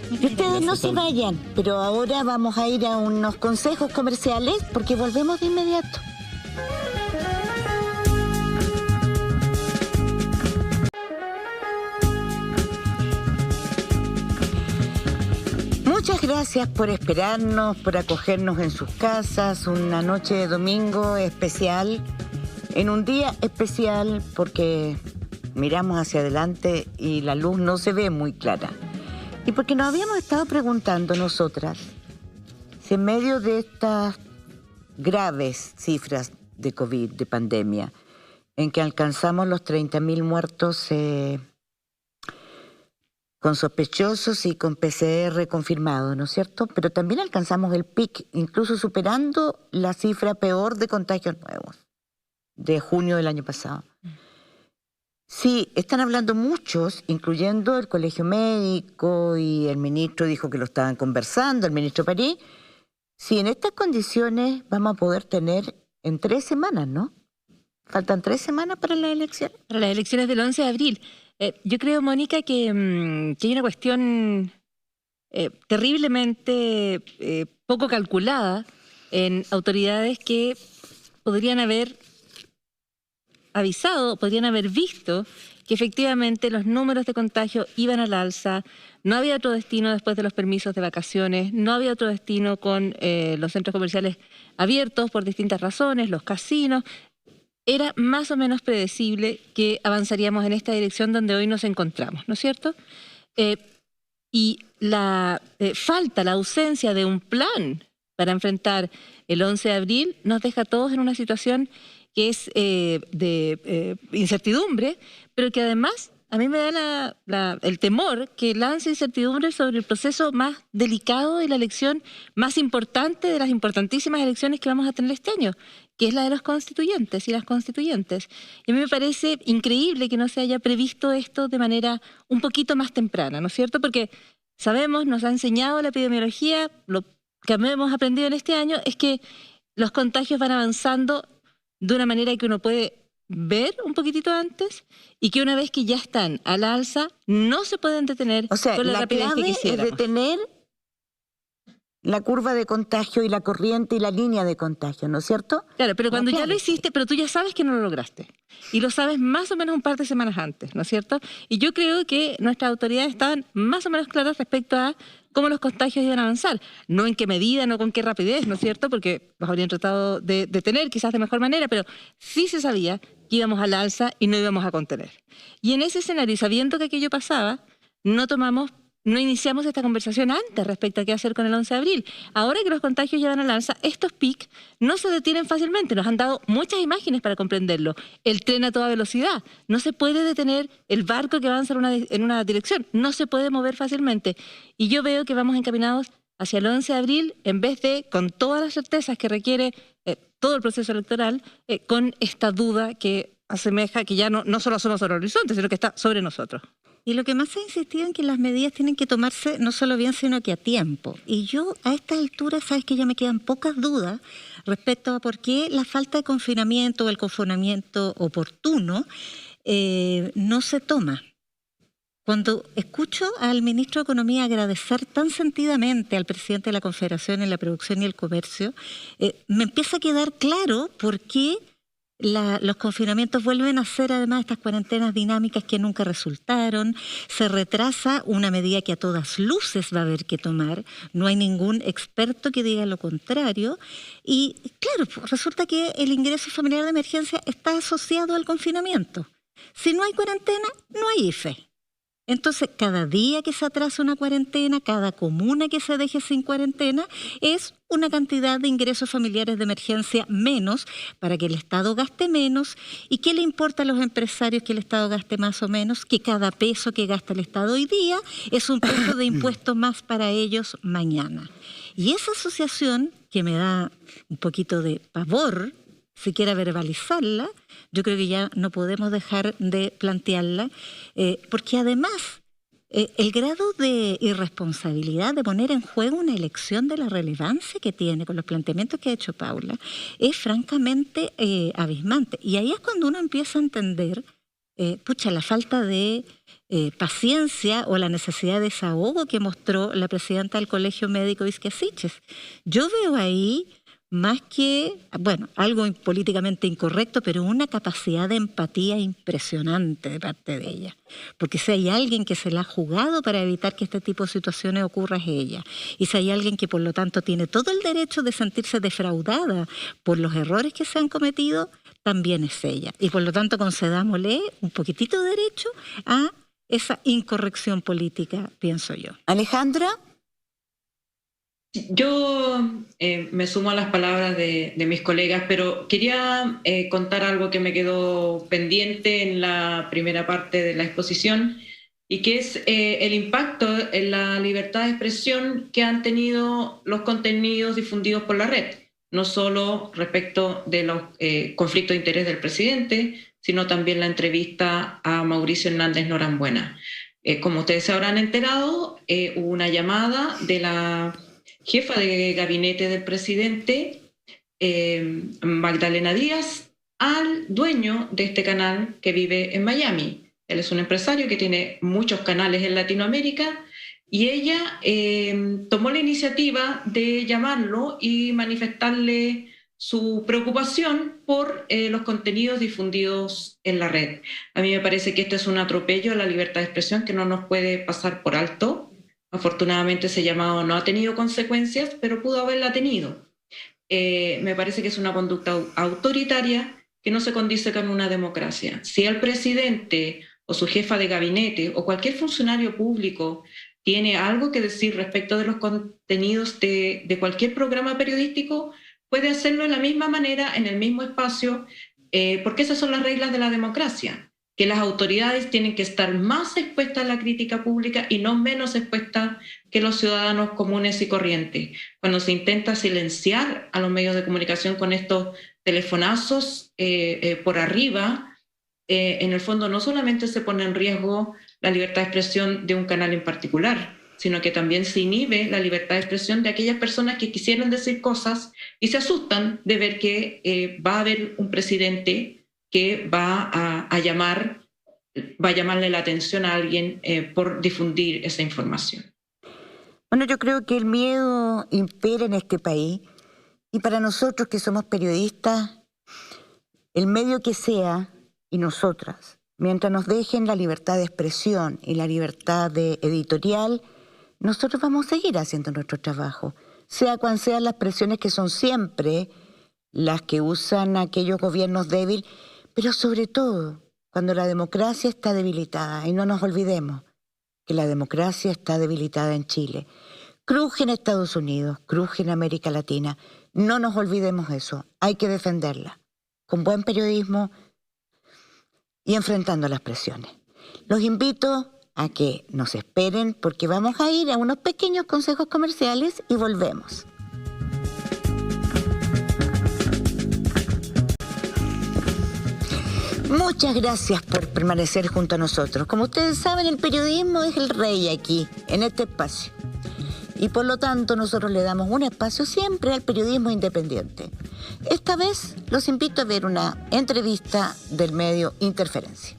Y ustedes no se vayan, pero ahora vamos a ir a unos consejos comerciales porque volvemos de inmediato. Muchas gracias por esperarnos, por acogernos en sus casas, una noche de domingo especial, en un día especial porque miramos hacia adelante y la luz no se ve muy clara. Y porque nos habíamos estado preguntando nosotras si en medio de estas graves cifras de COVID, de pandemia, en que alcanzamos los 30.000 muertos con sospechosos y con PCR confirmado, ¿no es cierto? Pero también alcanzamos el pic, incluso superando la cifra peor de contagios nuevos de junio del año pasado. Sí, están hablando muchos, incluyendo el Colegio Médico, y el ministro dijo que lo estaban conversando, el ministro París. Si en estas condiciones vamos a poder tener en 3 semanas, ¿no? Faltan 3 semanas para las elecciones. Para las elecciones del 11 de abril. Yo creo, Mónica, que hay una cuestión terriblemente poco calculada en autoridades que podrían haber avisado, podrían haber visto que efectivamente los números de contagio iban al alza, no había otro destino después de los permisos de vacaciones, no había otro destino con los centros comerciales abiertos por distintas razones, los casinos. Era más o menos predecible que avanzaríamos en esta dirección donde hoy nos encontramos, ¿no es cierto? Y la falta, la ausencia de un plan para enfrentar el 11 de abril nos deja a todos en una situación que es de incertidumbre, pero que además a mí me da el temor que lance incertidumbre sobre el proceso más delicado de la elección más importante de las importantísimas elecciones que vamos a tener este año, que es la de los constituyentes y las constituyentes. Y a mí me parece increíble que no se haya previsto esto de manera un poquito más temprana, ¿no es cierto? Porque sabemos, nos ha enseñado la epidemiología, lo que hemos aprendido en este año es que los contagios van avanzando de una manera que uno puede ver un poquitito antes y que una vez que ya están al alza no se pueden detener con la rapidez que quisiéramos. Es detener la curva de contagio y la corriente y la línea de contagio, ¿no es cierto? Claro, pero cuando ya lo hiciste, pero tú ya sabes que no lo lograste. Y lo sabes más o menos un par de semanas antes, ¿no es cierto? Y yo creo que nuestras autoridades estaban más o menos claras respecto a cómo los contagios iban a avanzar. No en qué medida, no con qué rapidez, ¿no es cierto? Porque los habrían tratado de detener quizás de mejor manera, pero sí se sabía que íbamos al alza y no íbamos a contener. Y en ese escenario, sabiendo que aquello pasaba, no iniciamos esta conversación antes respecto a qué hacer con el 11 de abril. Ahora que los contagios ya van al alza, estos pics no se detienen fácilmente. Nos han dado muchas imágenes para comprenderlo. El tren a toda velocidad. No se puede detener el barco que avanza en una dirección. No se puede mover fácilmente. Y yo veo que vamos encaminados hacia el 11 de abril en vez de, con todas las certezas que requiere todo el proceso electoral, con esta duda que asemeja que ya no solo somos sobre el horizonte, sino que está sobre nosotros. Y lo que más se ha insistido en que las medidas tienen que tomarse no solo bien, sino que a tiempo. Y yo a esta altura, sabes que ya me quedan pocas dudas respecto a por qué la falta de confinamiento o el confinamiento oportuno no se toma. Cuando escucho al ministro de Economía agradecer tan sentidamente al presidente de la Confederación en la Producción y el Comercio, me empieza a quedar claro por qué los confinamientos vuelven a ser además estas cuarentenas dinámicas que nunca resultaron. Se retrasa una medida que a todas luces va a haber que tomar. No hay ningún experto que diga lo contrario. Y claro, resulta que el ingreso familiar de emergencia está asociado al confinamiento. Si no hay cuarentena, no hay IFE. Entonces, cada día que se atrasa una cuarentena, cada comuna que se deje sin cuarentena, es una cantidad de ingresos familiares de emergencia menos para que el Estado gaste menos. ¿Y qué le importa a los empresarios que el Estado gaste más o menos? Que cada peso que gasta el Estado hoy día es un peso de impuesto más para ellos mañana. Y esa asociación, que me da un poquito de pavor, siquiera verbalizarla, yo creo que ya no podemos dejar de plantearla, porque además el grado de irresponsabilidad de poner en juego una elección de la relevancia que tiene con los planteamientos que ha hecho Paula es francamente abismante. Y ahí es cuando uno empieza a entender la falta de paciencia o la necesidad de desahogo que mostró la presidenta del Colegio Médico Vizca Siches. Yo veo ahí más que, algo políticamente incorrecto, pero una capacidad de empatía impresionante de parte de ella. Porque si hay alguien que se la ha jugado para evitar que este tipo de situaciones ocurra, es ella. Y si hay alguien que, por lo tanto, tiene todo el derecho de sentirse defraudada por los errores que se han cometido, también es ella. Y, por lo tanto, concedámosle un poquitito de derecho a esa incorrección política, pienso yo. Alejandra. Yo me sumo a las palabras de mis colegas, pero quería contar algo que me quedó pendiente en la primera parte de la exposición y que es el impacto en la libertad de expresión que han tenido los contenidos difundidos por la red, no solo respecto de los conflictos de interés del presidente, sino también la entrevista a Mauricio Hernández Norambuena. Como ustedes se habrán enterado, hubo una llamada de la jefa de gabinete del presidente, Magdalena Díaz, al dueño de este canal que vive en Miami. Él es un empresario que tiene muchos canales en Latinoamérica y ella tomó la iniciativa de llamarlo y manifestarle su preocupación por los contenidos difundidos en la red. A mí me parece que esto es un atropello a la libertad de expresión que no nos puede pasar por alto. Afortunadamente ese llamado no ha tenido consecuencias, pero pudo haberla tenido. Me parece que es una conducta autoritaria que no se condice con una democracia. Si el presidente o su jefa de gabinete o cualquier funcionario público tiene algo que decir respecto de los contenidos de cualquier programa periodístico, puede hacerlo de la misma manera, en el mismo espacio, porque esas son las reglas de la democracia. Que las autoridades tienen que estar más expuestas a la crítica pública y no menos expuestas que los ciudadanos comunes y corrientes. Cuando se intenta silenciar a los medios de comunicación con estos telefonazos por arriba, en el fondo no solamente se pone en riesgo la libertad de expresión de un canal en particular, sino que también se inhibe la libertad de expresión de aquellas personas que quisieran decir cosas y se asustan de ver que va a haber un presidente que va a llamarle la atención a alguien por difundir esa información. Bueno, yo creo que el miedo impera en este país y para nosotros que somos periodistas, el medio que sea y nosotras, mientras nos dejen la libertad de expresión y la libertad de editorial, nosotros vamos a seguir haciendo nuestro trabajo, sea cuan sean las presiones que son siempre las que usan aquellos gobiernos débiles, pero sobre todo cuando la democracia está debilitada, y no nos olvidemos que la democracia está debilitada en Chile. Cruje en Estados Unidos, cruje en América Latina. No nos olvidemos eso, hay que defenderla, con buen periodismo y enfrentando las presiones. Los invito a que nos esperen porque vamos a ir a unos pequeños consejos comerciales y volvemos. Muchas gracias por permanecer junto a nosotros. Como ustedes saben, el periodismo es el rey aquí, en este espacio. Y por lo tanto, nosotros le damos un espacio siempre al periodismo independiente. Esta vez los invito a ver una entrevista del medio Interferencia.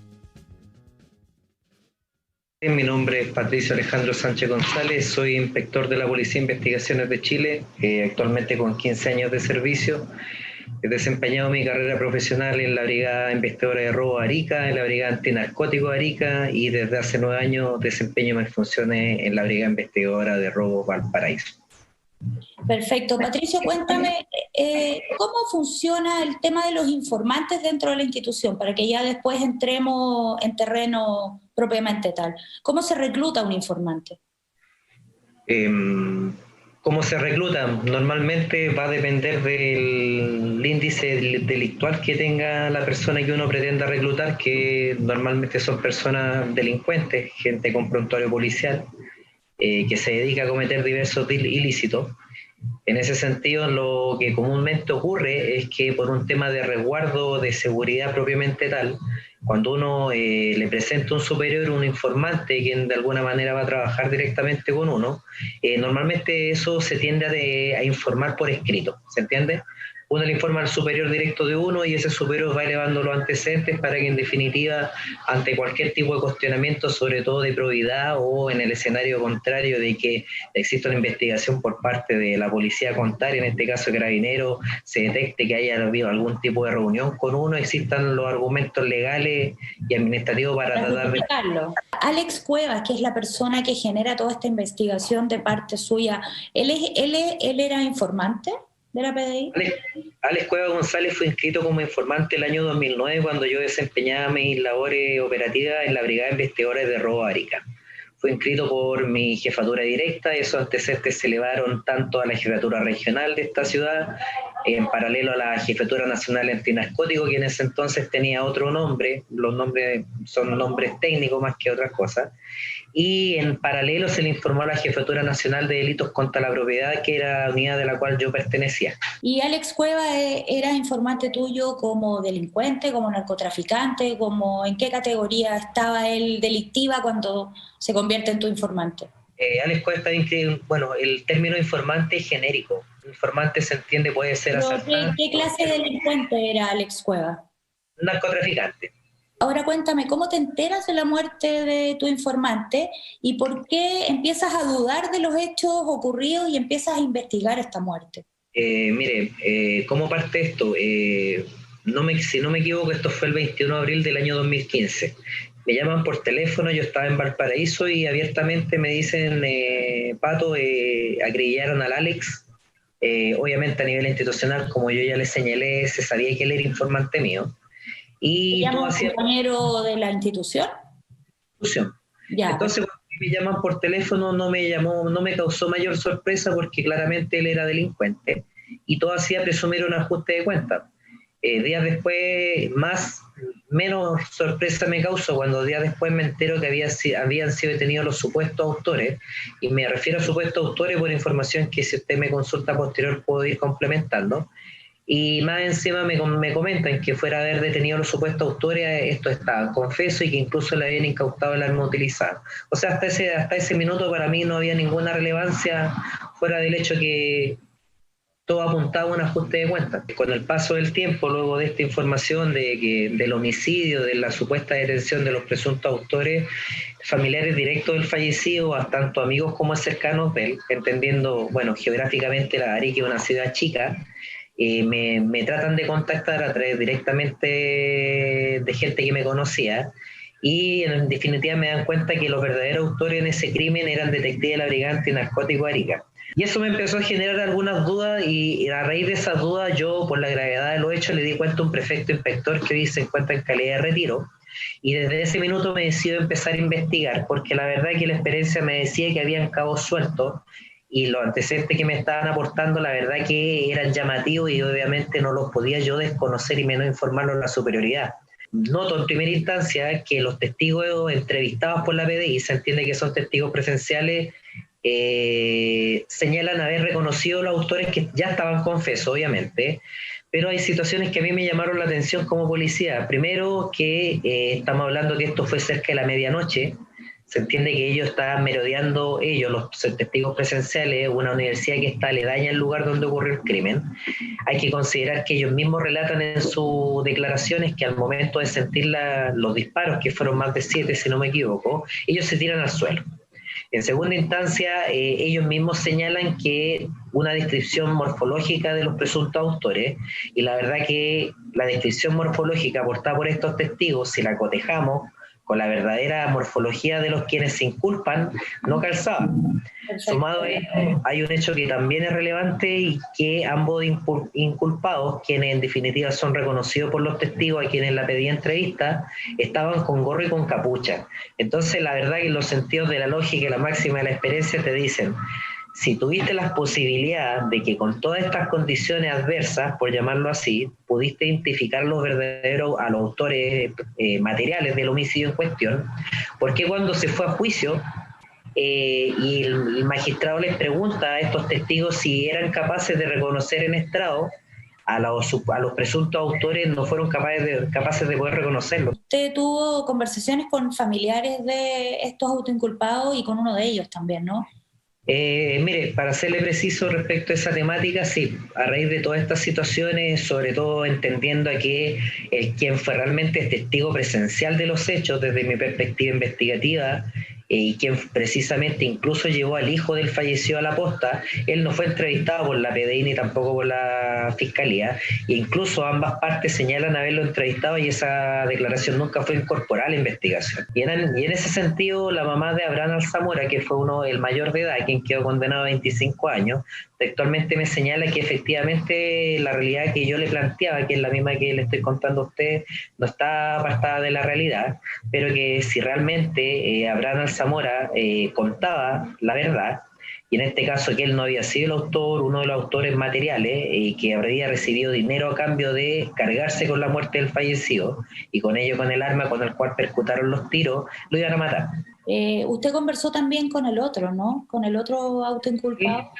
Mi nombre es Patricio Alejandro Sánchez González, soy inspector de la Policía de Investigaciones de Chile, actualmente con 15 años de servicio. He desempeñado mi carrera profesional en la Brigada Investigadora de Robo Arica, en la Brigada Antinarcótico de Arica y desde hace 9 años desempeño mis funciones en la Brigada Investigadora de Robo Valparaíso. Perfecto. Patricio, cuéntame cómo funciona el tema de los informantes dentro de la institución, para que ya después entremos en terreno propiamente tal. ¿Cómo se recluta un informante? ¿Cómo se recluta? Normalmente va a depender del índice delictual que tenga la persona que uno pretenda reclutar, que normalmente son personas delincuentes, gente con prontuario policial, que se dedica a cometer diversos ilícitos. En ese sentido, lo que comúnmente ocurre es que por un tema de resguardo de seguridad propiamente tal, cuando uno le presenta un superior, un informante, quien de alguna manera va a trabajar directamente con uno, normalmente eso se tiende a informar por escrito, ¿se entiende? Uno le informa al superior directo de uno y ese superior va elevando los antecedentes para que en definitiva, ante cualquier tipo de cuestionamiento, sobre todo de probidad o en el escenario contrario de que exista una investigación por parte de la policía contraria, en este caso Carabineros, se detecte que haya habido algún tipo de reunión con uno, existan los argumentos legales y administrativos para tratar de... Alex Cuevas, que es la persona que genera toda esta investigación de parte suya, ¿él era informante de la PDI? Alex Cuevas González fue inscrito como informante el año 2009 cuando yo desempeñaba mis labores operativas en la Brigada Investigadora de Robo Arica. Fue inscrito por mi jefatura directa, esos antecedentes se elevaron tanto a la jefatura regional de esta ciudad, en paralelo a la Jefatura Nacional Antinarcótico, que en ese entonces tenía otro nombre, los nombres son nombres técnicos más que otras cosas, y en paralelo se le informó a la Jefatura Nacional de Delitos contra la Propiedad, que era la unidad de la cual yo pertenecía. ¿Y Alex Cueva era informante tuyo como delincuente, como narcotraficante, en qué categoría estaba él delictiva cuando se convierte en tu informante? Alex Cueva está inscrito, bueno, el término informante es genérico. Informante se entiende, puede ser asaltante. ¿Qué clase de delincuente era Alex Cueva? Narcotraficante. Ahora cuéntame, ¿cómo te enteras de la muerte de tu informante y por qué empiezas a dudar de los hechos ocurridos y empiezas a investigar esta muerte? Mire, ¿cómo parte esto? Si no me equivoco, esto fue el 21 de abril del año 2015. Me llaman por teléfono, yo estaba en Valparaíso y abiertamente me dicen, Pato, acribillaron al Alex. Obviamente a nivel institucional, como yo ya les señalé, se sabía que él era informante mío. Y ¿te llama un compañero de la institución? Ya. Entonces cuando me llaman por teléfono no me causó mayor sorpresa porque claramente él era delincuente y todo hacía presumir un ajuste de cuentas. Días después, menos sorpresa me causó cuando días después me entero que habían sido detenidos los supuestos autores, y me refiero a supuestos autores por información que si usted me consulta posterior puedo ir complementando. Y más encima me comentan que fuera a haber detenido los supuestos autores, esto estaba confeso y que incluso le habían incautado el arma utilizada. O sea, hasta ese minuto para mí no había ninguna relevancia fuera del hecho que todo apuntaba a un ajuste de cuentas. Con el paso del tiempo, luego de esta información del homicidio, de la supuesta detención de los presuntos autores, familiares directos del fallecido, tanto amigos como cercanos de él, entendiendo, bueno, geográficamente la Arica es una ciudad chica, me tratan de contactar a través directamente de gente que me conocía y en definitiva me dan cuenta que los verdaderos autores en ese crimen eran detectives de la Brigada Antinarcótico de Arica. Y eso me empezó a generar algunas dudas y a raíz de esas dudas yo, por la gravedad de los hechos, le di cuenta a un prefecto inspector que hoy se encuentra en calidad de retiro y desde ese minuto me decido empezar a investigar porque la verdad es que la experiencia me decía que habían cabos sueltos y los antecedentes que me estaban aportando, la verdad que eran llamativos y obviamente no los podía yo desconocer y menos informarlo a la superioridad. Noto en primera instancia que los testigos entrevistados por la PDI, se entiende que son testigos presenciales, señalan haber reconocido los autores que ya estaban confesos, obviamente, pero hay situaciones que a mí me llamaron la atención como policía. Primero que estamos hablando que esto fue cerca de la medianoche. se entiende que ellos estaban merodeando, los testigos presenciales, una universidad que está aledaña al lugar donde ocurrió el crimen. Hay que considerar que ellos mismos relatan en sus declaraciones que al momento de sentir los disparos, que fueron más de 7 si no me equivoco, ellos se tiran al suelo. En segunda instancia, ellos mismos señalan que una descripción morfológica de los presuntos autores, y la verdad que la descripción morfológica aportada por estos testigos, si la cotejamos con la verdadera morfología de los quienes se inculpan, no calzaba. Sumado a esto, hay un hecho que también es relevante y que ambos inculpados, quienes en definitiva son reconocidos por los testigos a quienes la pedí entrevista, estaban con gorro y con capucha. Entonces, la verdad que los sentidos de la lógica y la máxima de la experiencia te dicen, si tuviste las posibilidades de que con todas estas condiciones adversas, por llamarlo así, pudiste identificar los verdaderos a los autores materiales del homicidio en cuestión, ¿por qué cuando se fue a juicio y el magistrado les pregunta a estos testigos si eran capaces de reconocer en estrado a los presuntos autores, no fueron capaces de poder reconocerlos? Usted tuvo conversaciones con familiares de estos autoinculpados y con uno de ellos también, ¿no? Mire, para serle preciso respecto a esa temática, sí, a raíz de todas estas situaciones, sobre todo entendiendo a que quien fue realmente testigo presencial de los hechos desde mi perspectiva investigativa, y quien precisamente incluso llevó al hijo del fallecido a la posta, él no fue entrevistado por la PDI ni tampoco por la Fiscalía, e incluso ambas partes señalan haberlo entrevistado y esa declaración nunca fue incorporada a la investigación. Y en ese sentido, la mamá de Abraham Alzamora, que fue el mayor de edad, quien quedó condenado a 25 años, textualmente me señala que efectivamente la realidad que yo le planteaba, que es la misma que le estoy contando a usted, no está apartada de la realidad, pero que si realmente Abraham Alzamora contaba la verdad, y en este caso que él no había sido el autor, uno de los autores materiales, y que habría recibido dinero a cambio de cargarse con la muerte del fallecido, y con ello con el arma con el cual percutaron los tiros, lo iban a matar. Usted conversó también con el otro, ¿no? Con el otro autoinculpado.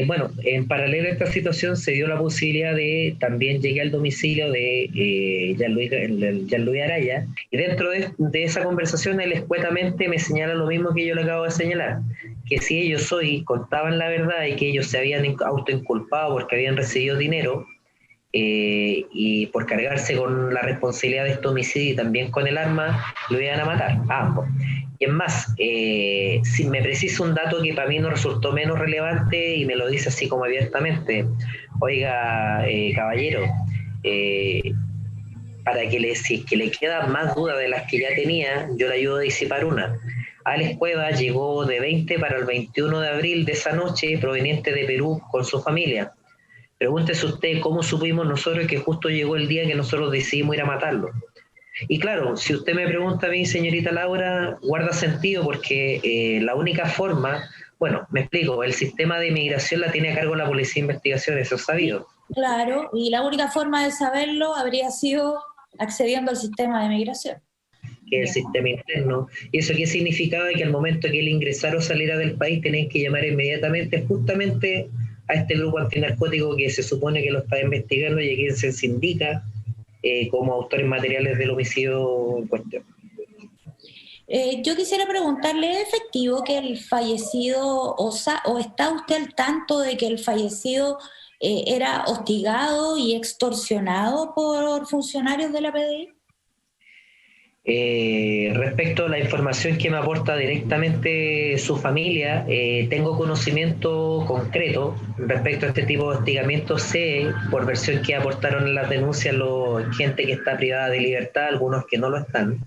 Bueno, en paralelo a esta situación se dio la posibilidad de, también llegué al domicilio de Jean-Louis Araya, y dentro de esa conversación él escuetamente me señala lo mismo que yo le acabo de señalar, que si ellos hoy contaban la verdad y que ellos se habían autoinculpado porque habían recibido dinero, y por cargarse con la responsabilidad de este homicidio y también con el arma, lo iban a matar, a ambos. Y es más, si me preciso un dato que para mí no resultó menos relevante y me lo dice así como abiertamente, oiga, caballero, para que si es que le quedan más dudas de las que ya tenía, yo le ayudo a disipar una. Alex Cueva llegó de 20 para el 21 de abril de esa noche, proveniente de Perú, con su familia. Pregúntese usted cómo supimos nosotros que justo llegó el día que nosotros decidimos ir a matarlo. Y claro, si usted me pregunta a mí, señorita Laura, guarda sentido porque la única forma, bueno, me explico, el sistema de inmigración la tiene a cargo la Policía de Investigación, eso es sabido. Claro, y la única forma de saberlo habría sido accediendo al sistema de inmigración. Que es el sistema interno. ¿Y eso qué significaba? Que al momento que él ingresara o saliera del país tenían que llamar inmediatamente justamente a este grupo antinarcótico que se supone que lo está investigando y a quien se indica como autores materiales del homicidio en cuestión. Yo quisiera preguntarle, ¿es efectivo que el fallecido, o está usted al tanto de que el fallecido era hostigado y extorsionado por funcionarios de la PDI? Respecto a la información que me aporta directamente su familia, tengo conocimiento concreto respecto a este tipo de hostigamiento. Sé, por versión que aportaron en las denuncias, gente que está privada de libertad, algunos que no lo están,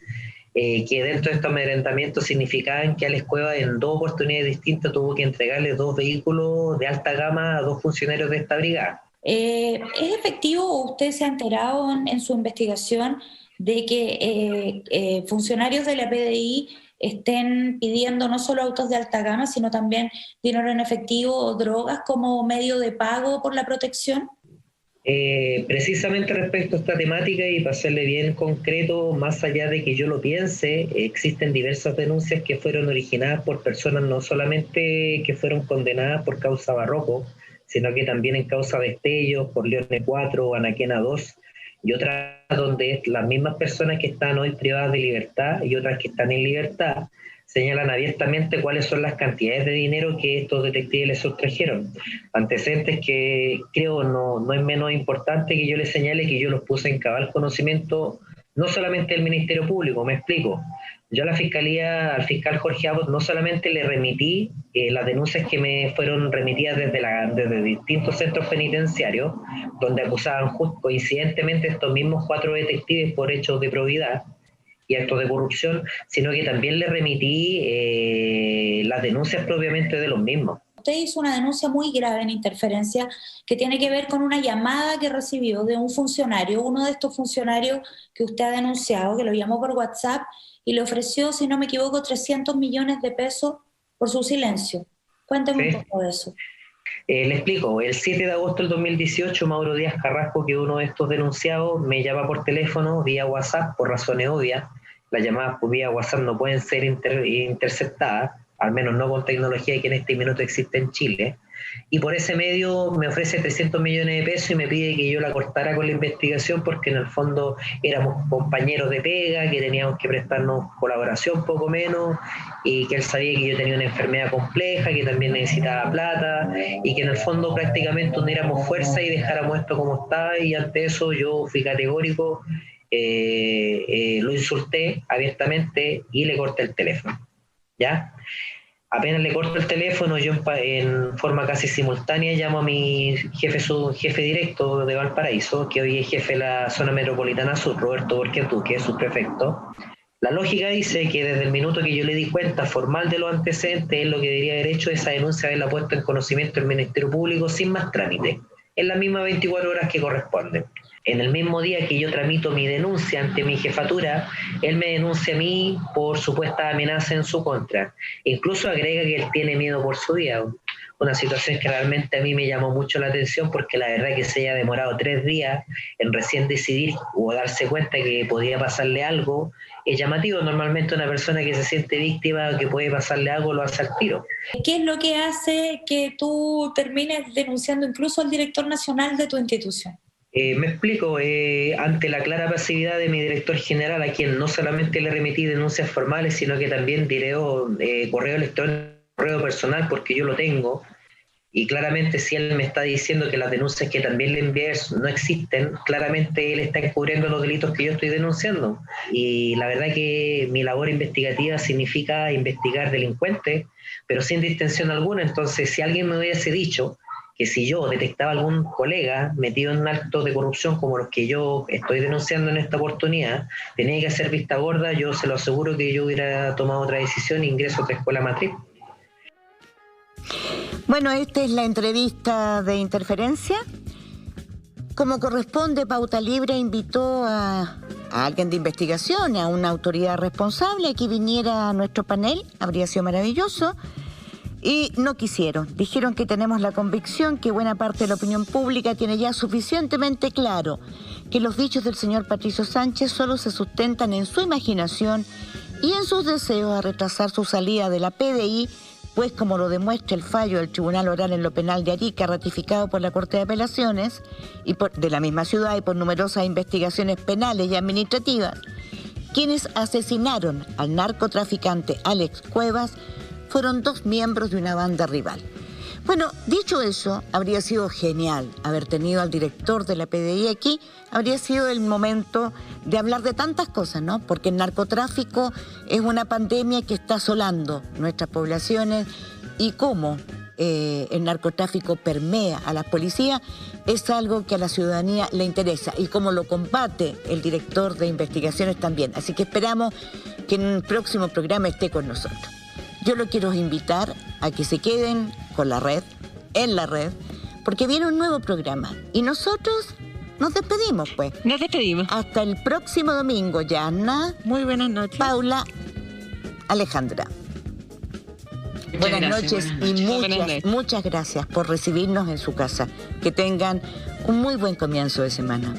que dentro de estos amedrentamientos significaban que Alex Cueva en 2 oportunidades distintas tuvo que entregarle 2 vehículos de alta gama a 2 funcionarios de esta brigada. ¿Es efectivo o usted se ha enterado en su investigación de que funcionarios de la PDI estén pidiendo no solo autos de alta gama, sino también dinero en efectivo o drogas como medio de pago por la protección? Precisamente respecto a esta temática, y para serle bien concreto, más allá de que yo lo piense, existen diversas denuncias que fueron originadas por personas no solamente que fueron condenadas por causa Barroco, sino que también en causa Destellos, por Leone 4 o Anaquena 2, y otras donde las mismas personas que están hoy privadas de libertad y otras que están en libertad señalan abiertamente cuáles son las cantidades de dinero que estos detectives les sustrajeron. Antecedentes que creo no es menos importante que yo les señale que yo los puse en cabal conocimiento, no solamente del Ministerio Público, me explico. Yo a la Fiscalía, al fiscal Jorge Abot, no solamente le remití las denuncias que me fueron remitidas desde distintos centros penitenciarios, donde acusaban coincidentemente estos mismos 4 detectives por hechos de probidad y actos de corrupción, sino que también le remití las denuncias propiamente de los mismos. Usted hizo una denuncia muy grave en Interferencia que tiene que ver con una llamada que recibió de un funcionario, uno de estos funcionarios que usted ha denunciado, que lo llamó por WhatsApp y le ofreció, si no me equivoco, 300 millones de pesos por su silencio. Cuéntame un poco de eso. Le explico. El 7 de agosto del 2018, Mauro Díaz Carrasco, que es uno de estos denunciados, me llama por teléfono vía WhatsApp por razones obvias. Las llamadas por vía WhatsApp no pueden ser interceptadas, al menos no con tecnología que en este minuto existe en Chile, y por ese medio me ofrece 300 millones de pesos y me pide que yo la cortara con la investigación porque en el fondo éramos compañeros de pega, que teníamos que prestarnos colaboración poco menos, y que él sabía que yo tenía una enfermedad compleja, que también necesitaba plata, y que en el fondo prácticamente uniéramos fuerza y dejáramos esto como está, y ante eso yo fui categórico, lo insulté abiertamente y le corté el teléfono. ¿Ya? Apenas le corto el teléfono, yo en forma casi simultánea llamo a mi jefe directo de Valparaíso, que hoy es jefe de la zona metropolitana sur, Roberto Borquetú, que es subprefecto. La lógica dice que desde el minuto que yo le di cuenta formal de los antecedentes, él lo que debería haber hecho esa denuncia, haberla puesto en conocimiento del Ministerio Público sin más trámite, en las mismas 24 horas que corresponden. En el mismo día que yo tramito mi denuncia ante mi jefatura, él me denuncia a mí por supuesta amenaza en su contra. Incluso agrega que él tiene miedo por su vida. Una situación que realmente a mí me llamó mucho la atención porque la verdad que se haya demorado 3 días en recién decidir o darse cuenta que podía pasarle algo es llamativo. Normalmente una persona que se siente víctima, que puede pasarle algo, lo hace al tiro. ¿Qué es lo que hace que tú termines denunciando incluso al director nacional de tu institución? Me explico, ante la clara pasividad de mi director general, a quien no solamente le remití denuncias formales, sino que también correo electrónico, correo personal, porque yo lo tengo, y claramente si él me está diciendo que las denuncias que también le envié no existen, claramente él está encubriendo los delitos que yo estoy denunciando. Y la verdad que mi labor investigativa significa investigar delincuentes, pero sin distinción alguna. Entonces, si alguien me hubiese dicho que si yo detectaba algún colega metido en un acto de corrupción como los que yo estoy denunciando en esta oportunidad, tenía que hacer vista gorda, yo se lo aseguro que yo hubiera tomado otra decisión e ingreso a otra escuela matriz. Bueno, esta es la entrevista de Interferencia. Como corresponde, Pauta Libre invitó a alguien de investigación, a una autoridad responsable, a que viniera a nuestro panel, habría sido maravilloso. Y no quisieron. Dijeron que tenemos la convicción que buena parte de la opinión pública tiene ya suficientemente claro que los dichos del señor Patricio Sánchez solo se sustentan en su imaginación y en sus deseos a retrasar su salida de la PDI, pues como lo demuestra el fallo del Tribunal Oral en lo Penal de Arica, ratificado por la Corte de Apelaciones y de la misma ciudad y por numerosas investigaciones penales y administrativas, quienes asesinaron al narcotraficante Alex Cuevas fueron 2 miembros de una banda rival. Bueno, dicho eso, habría sido genial haber tenido al director de la PDI aquí. Habría sido el momento de hablar de tantas cosas, ¿no? Porque el narcotráfico es una pandemia que está asolando nuestras poblaciones y cómo el narcotráfico permea a las policías es algo que a la ciudadanía le interesa y cómo lo combate el director de investigaciones también. Así que esperamos que en el próximo programa esté con nosotros. Yo lo quiero invitar a que se queden con la red, en la red, porque viene un nuevo programa. Y nosotros nos despedimos, pues. Nos despedimos. Hasta el próximo domingo, Yana. Muy buenas noches. Paula, Alejandra. Buenas noches y muchas gracias por recibirnos en su casa. Que tengan un muy buen comienzo de semana.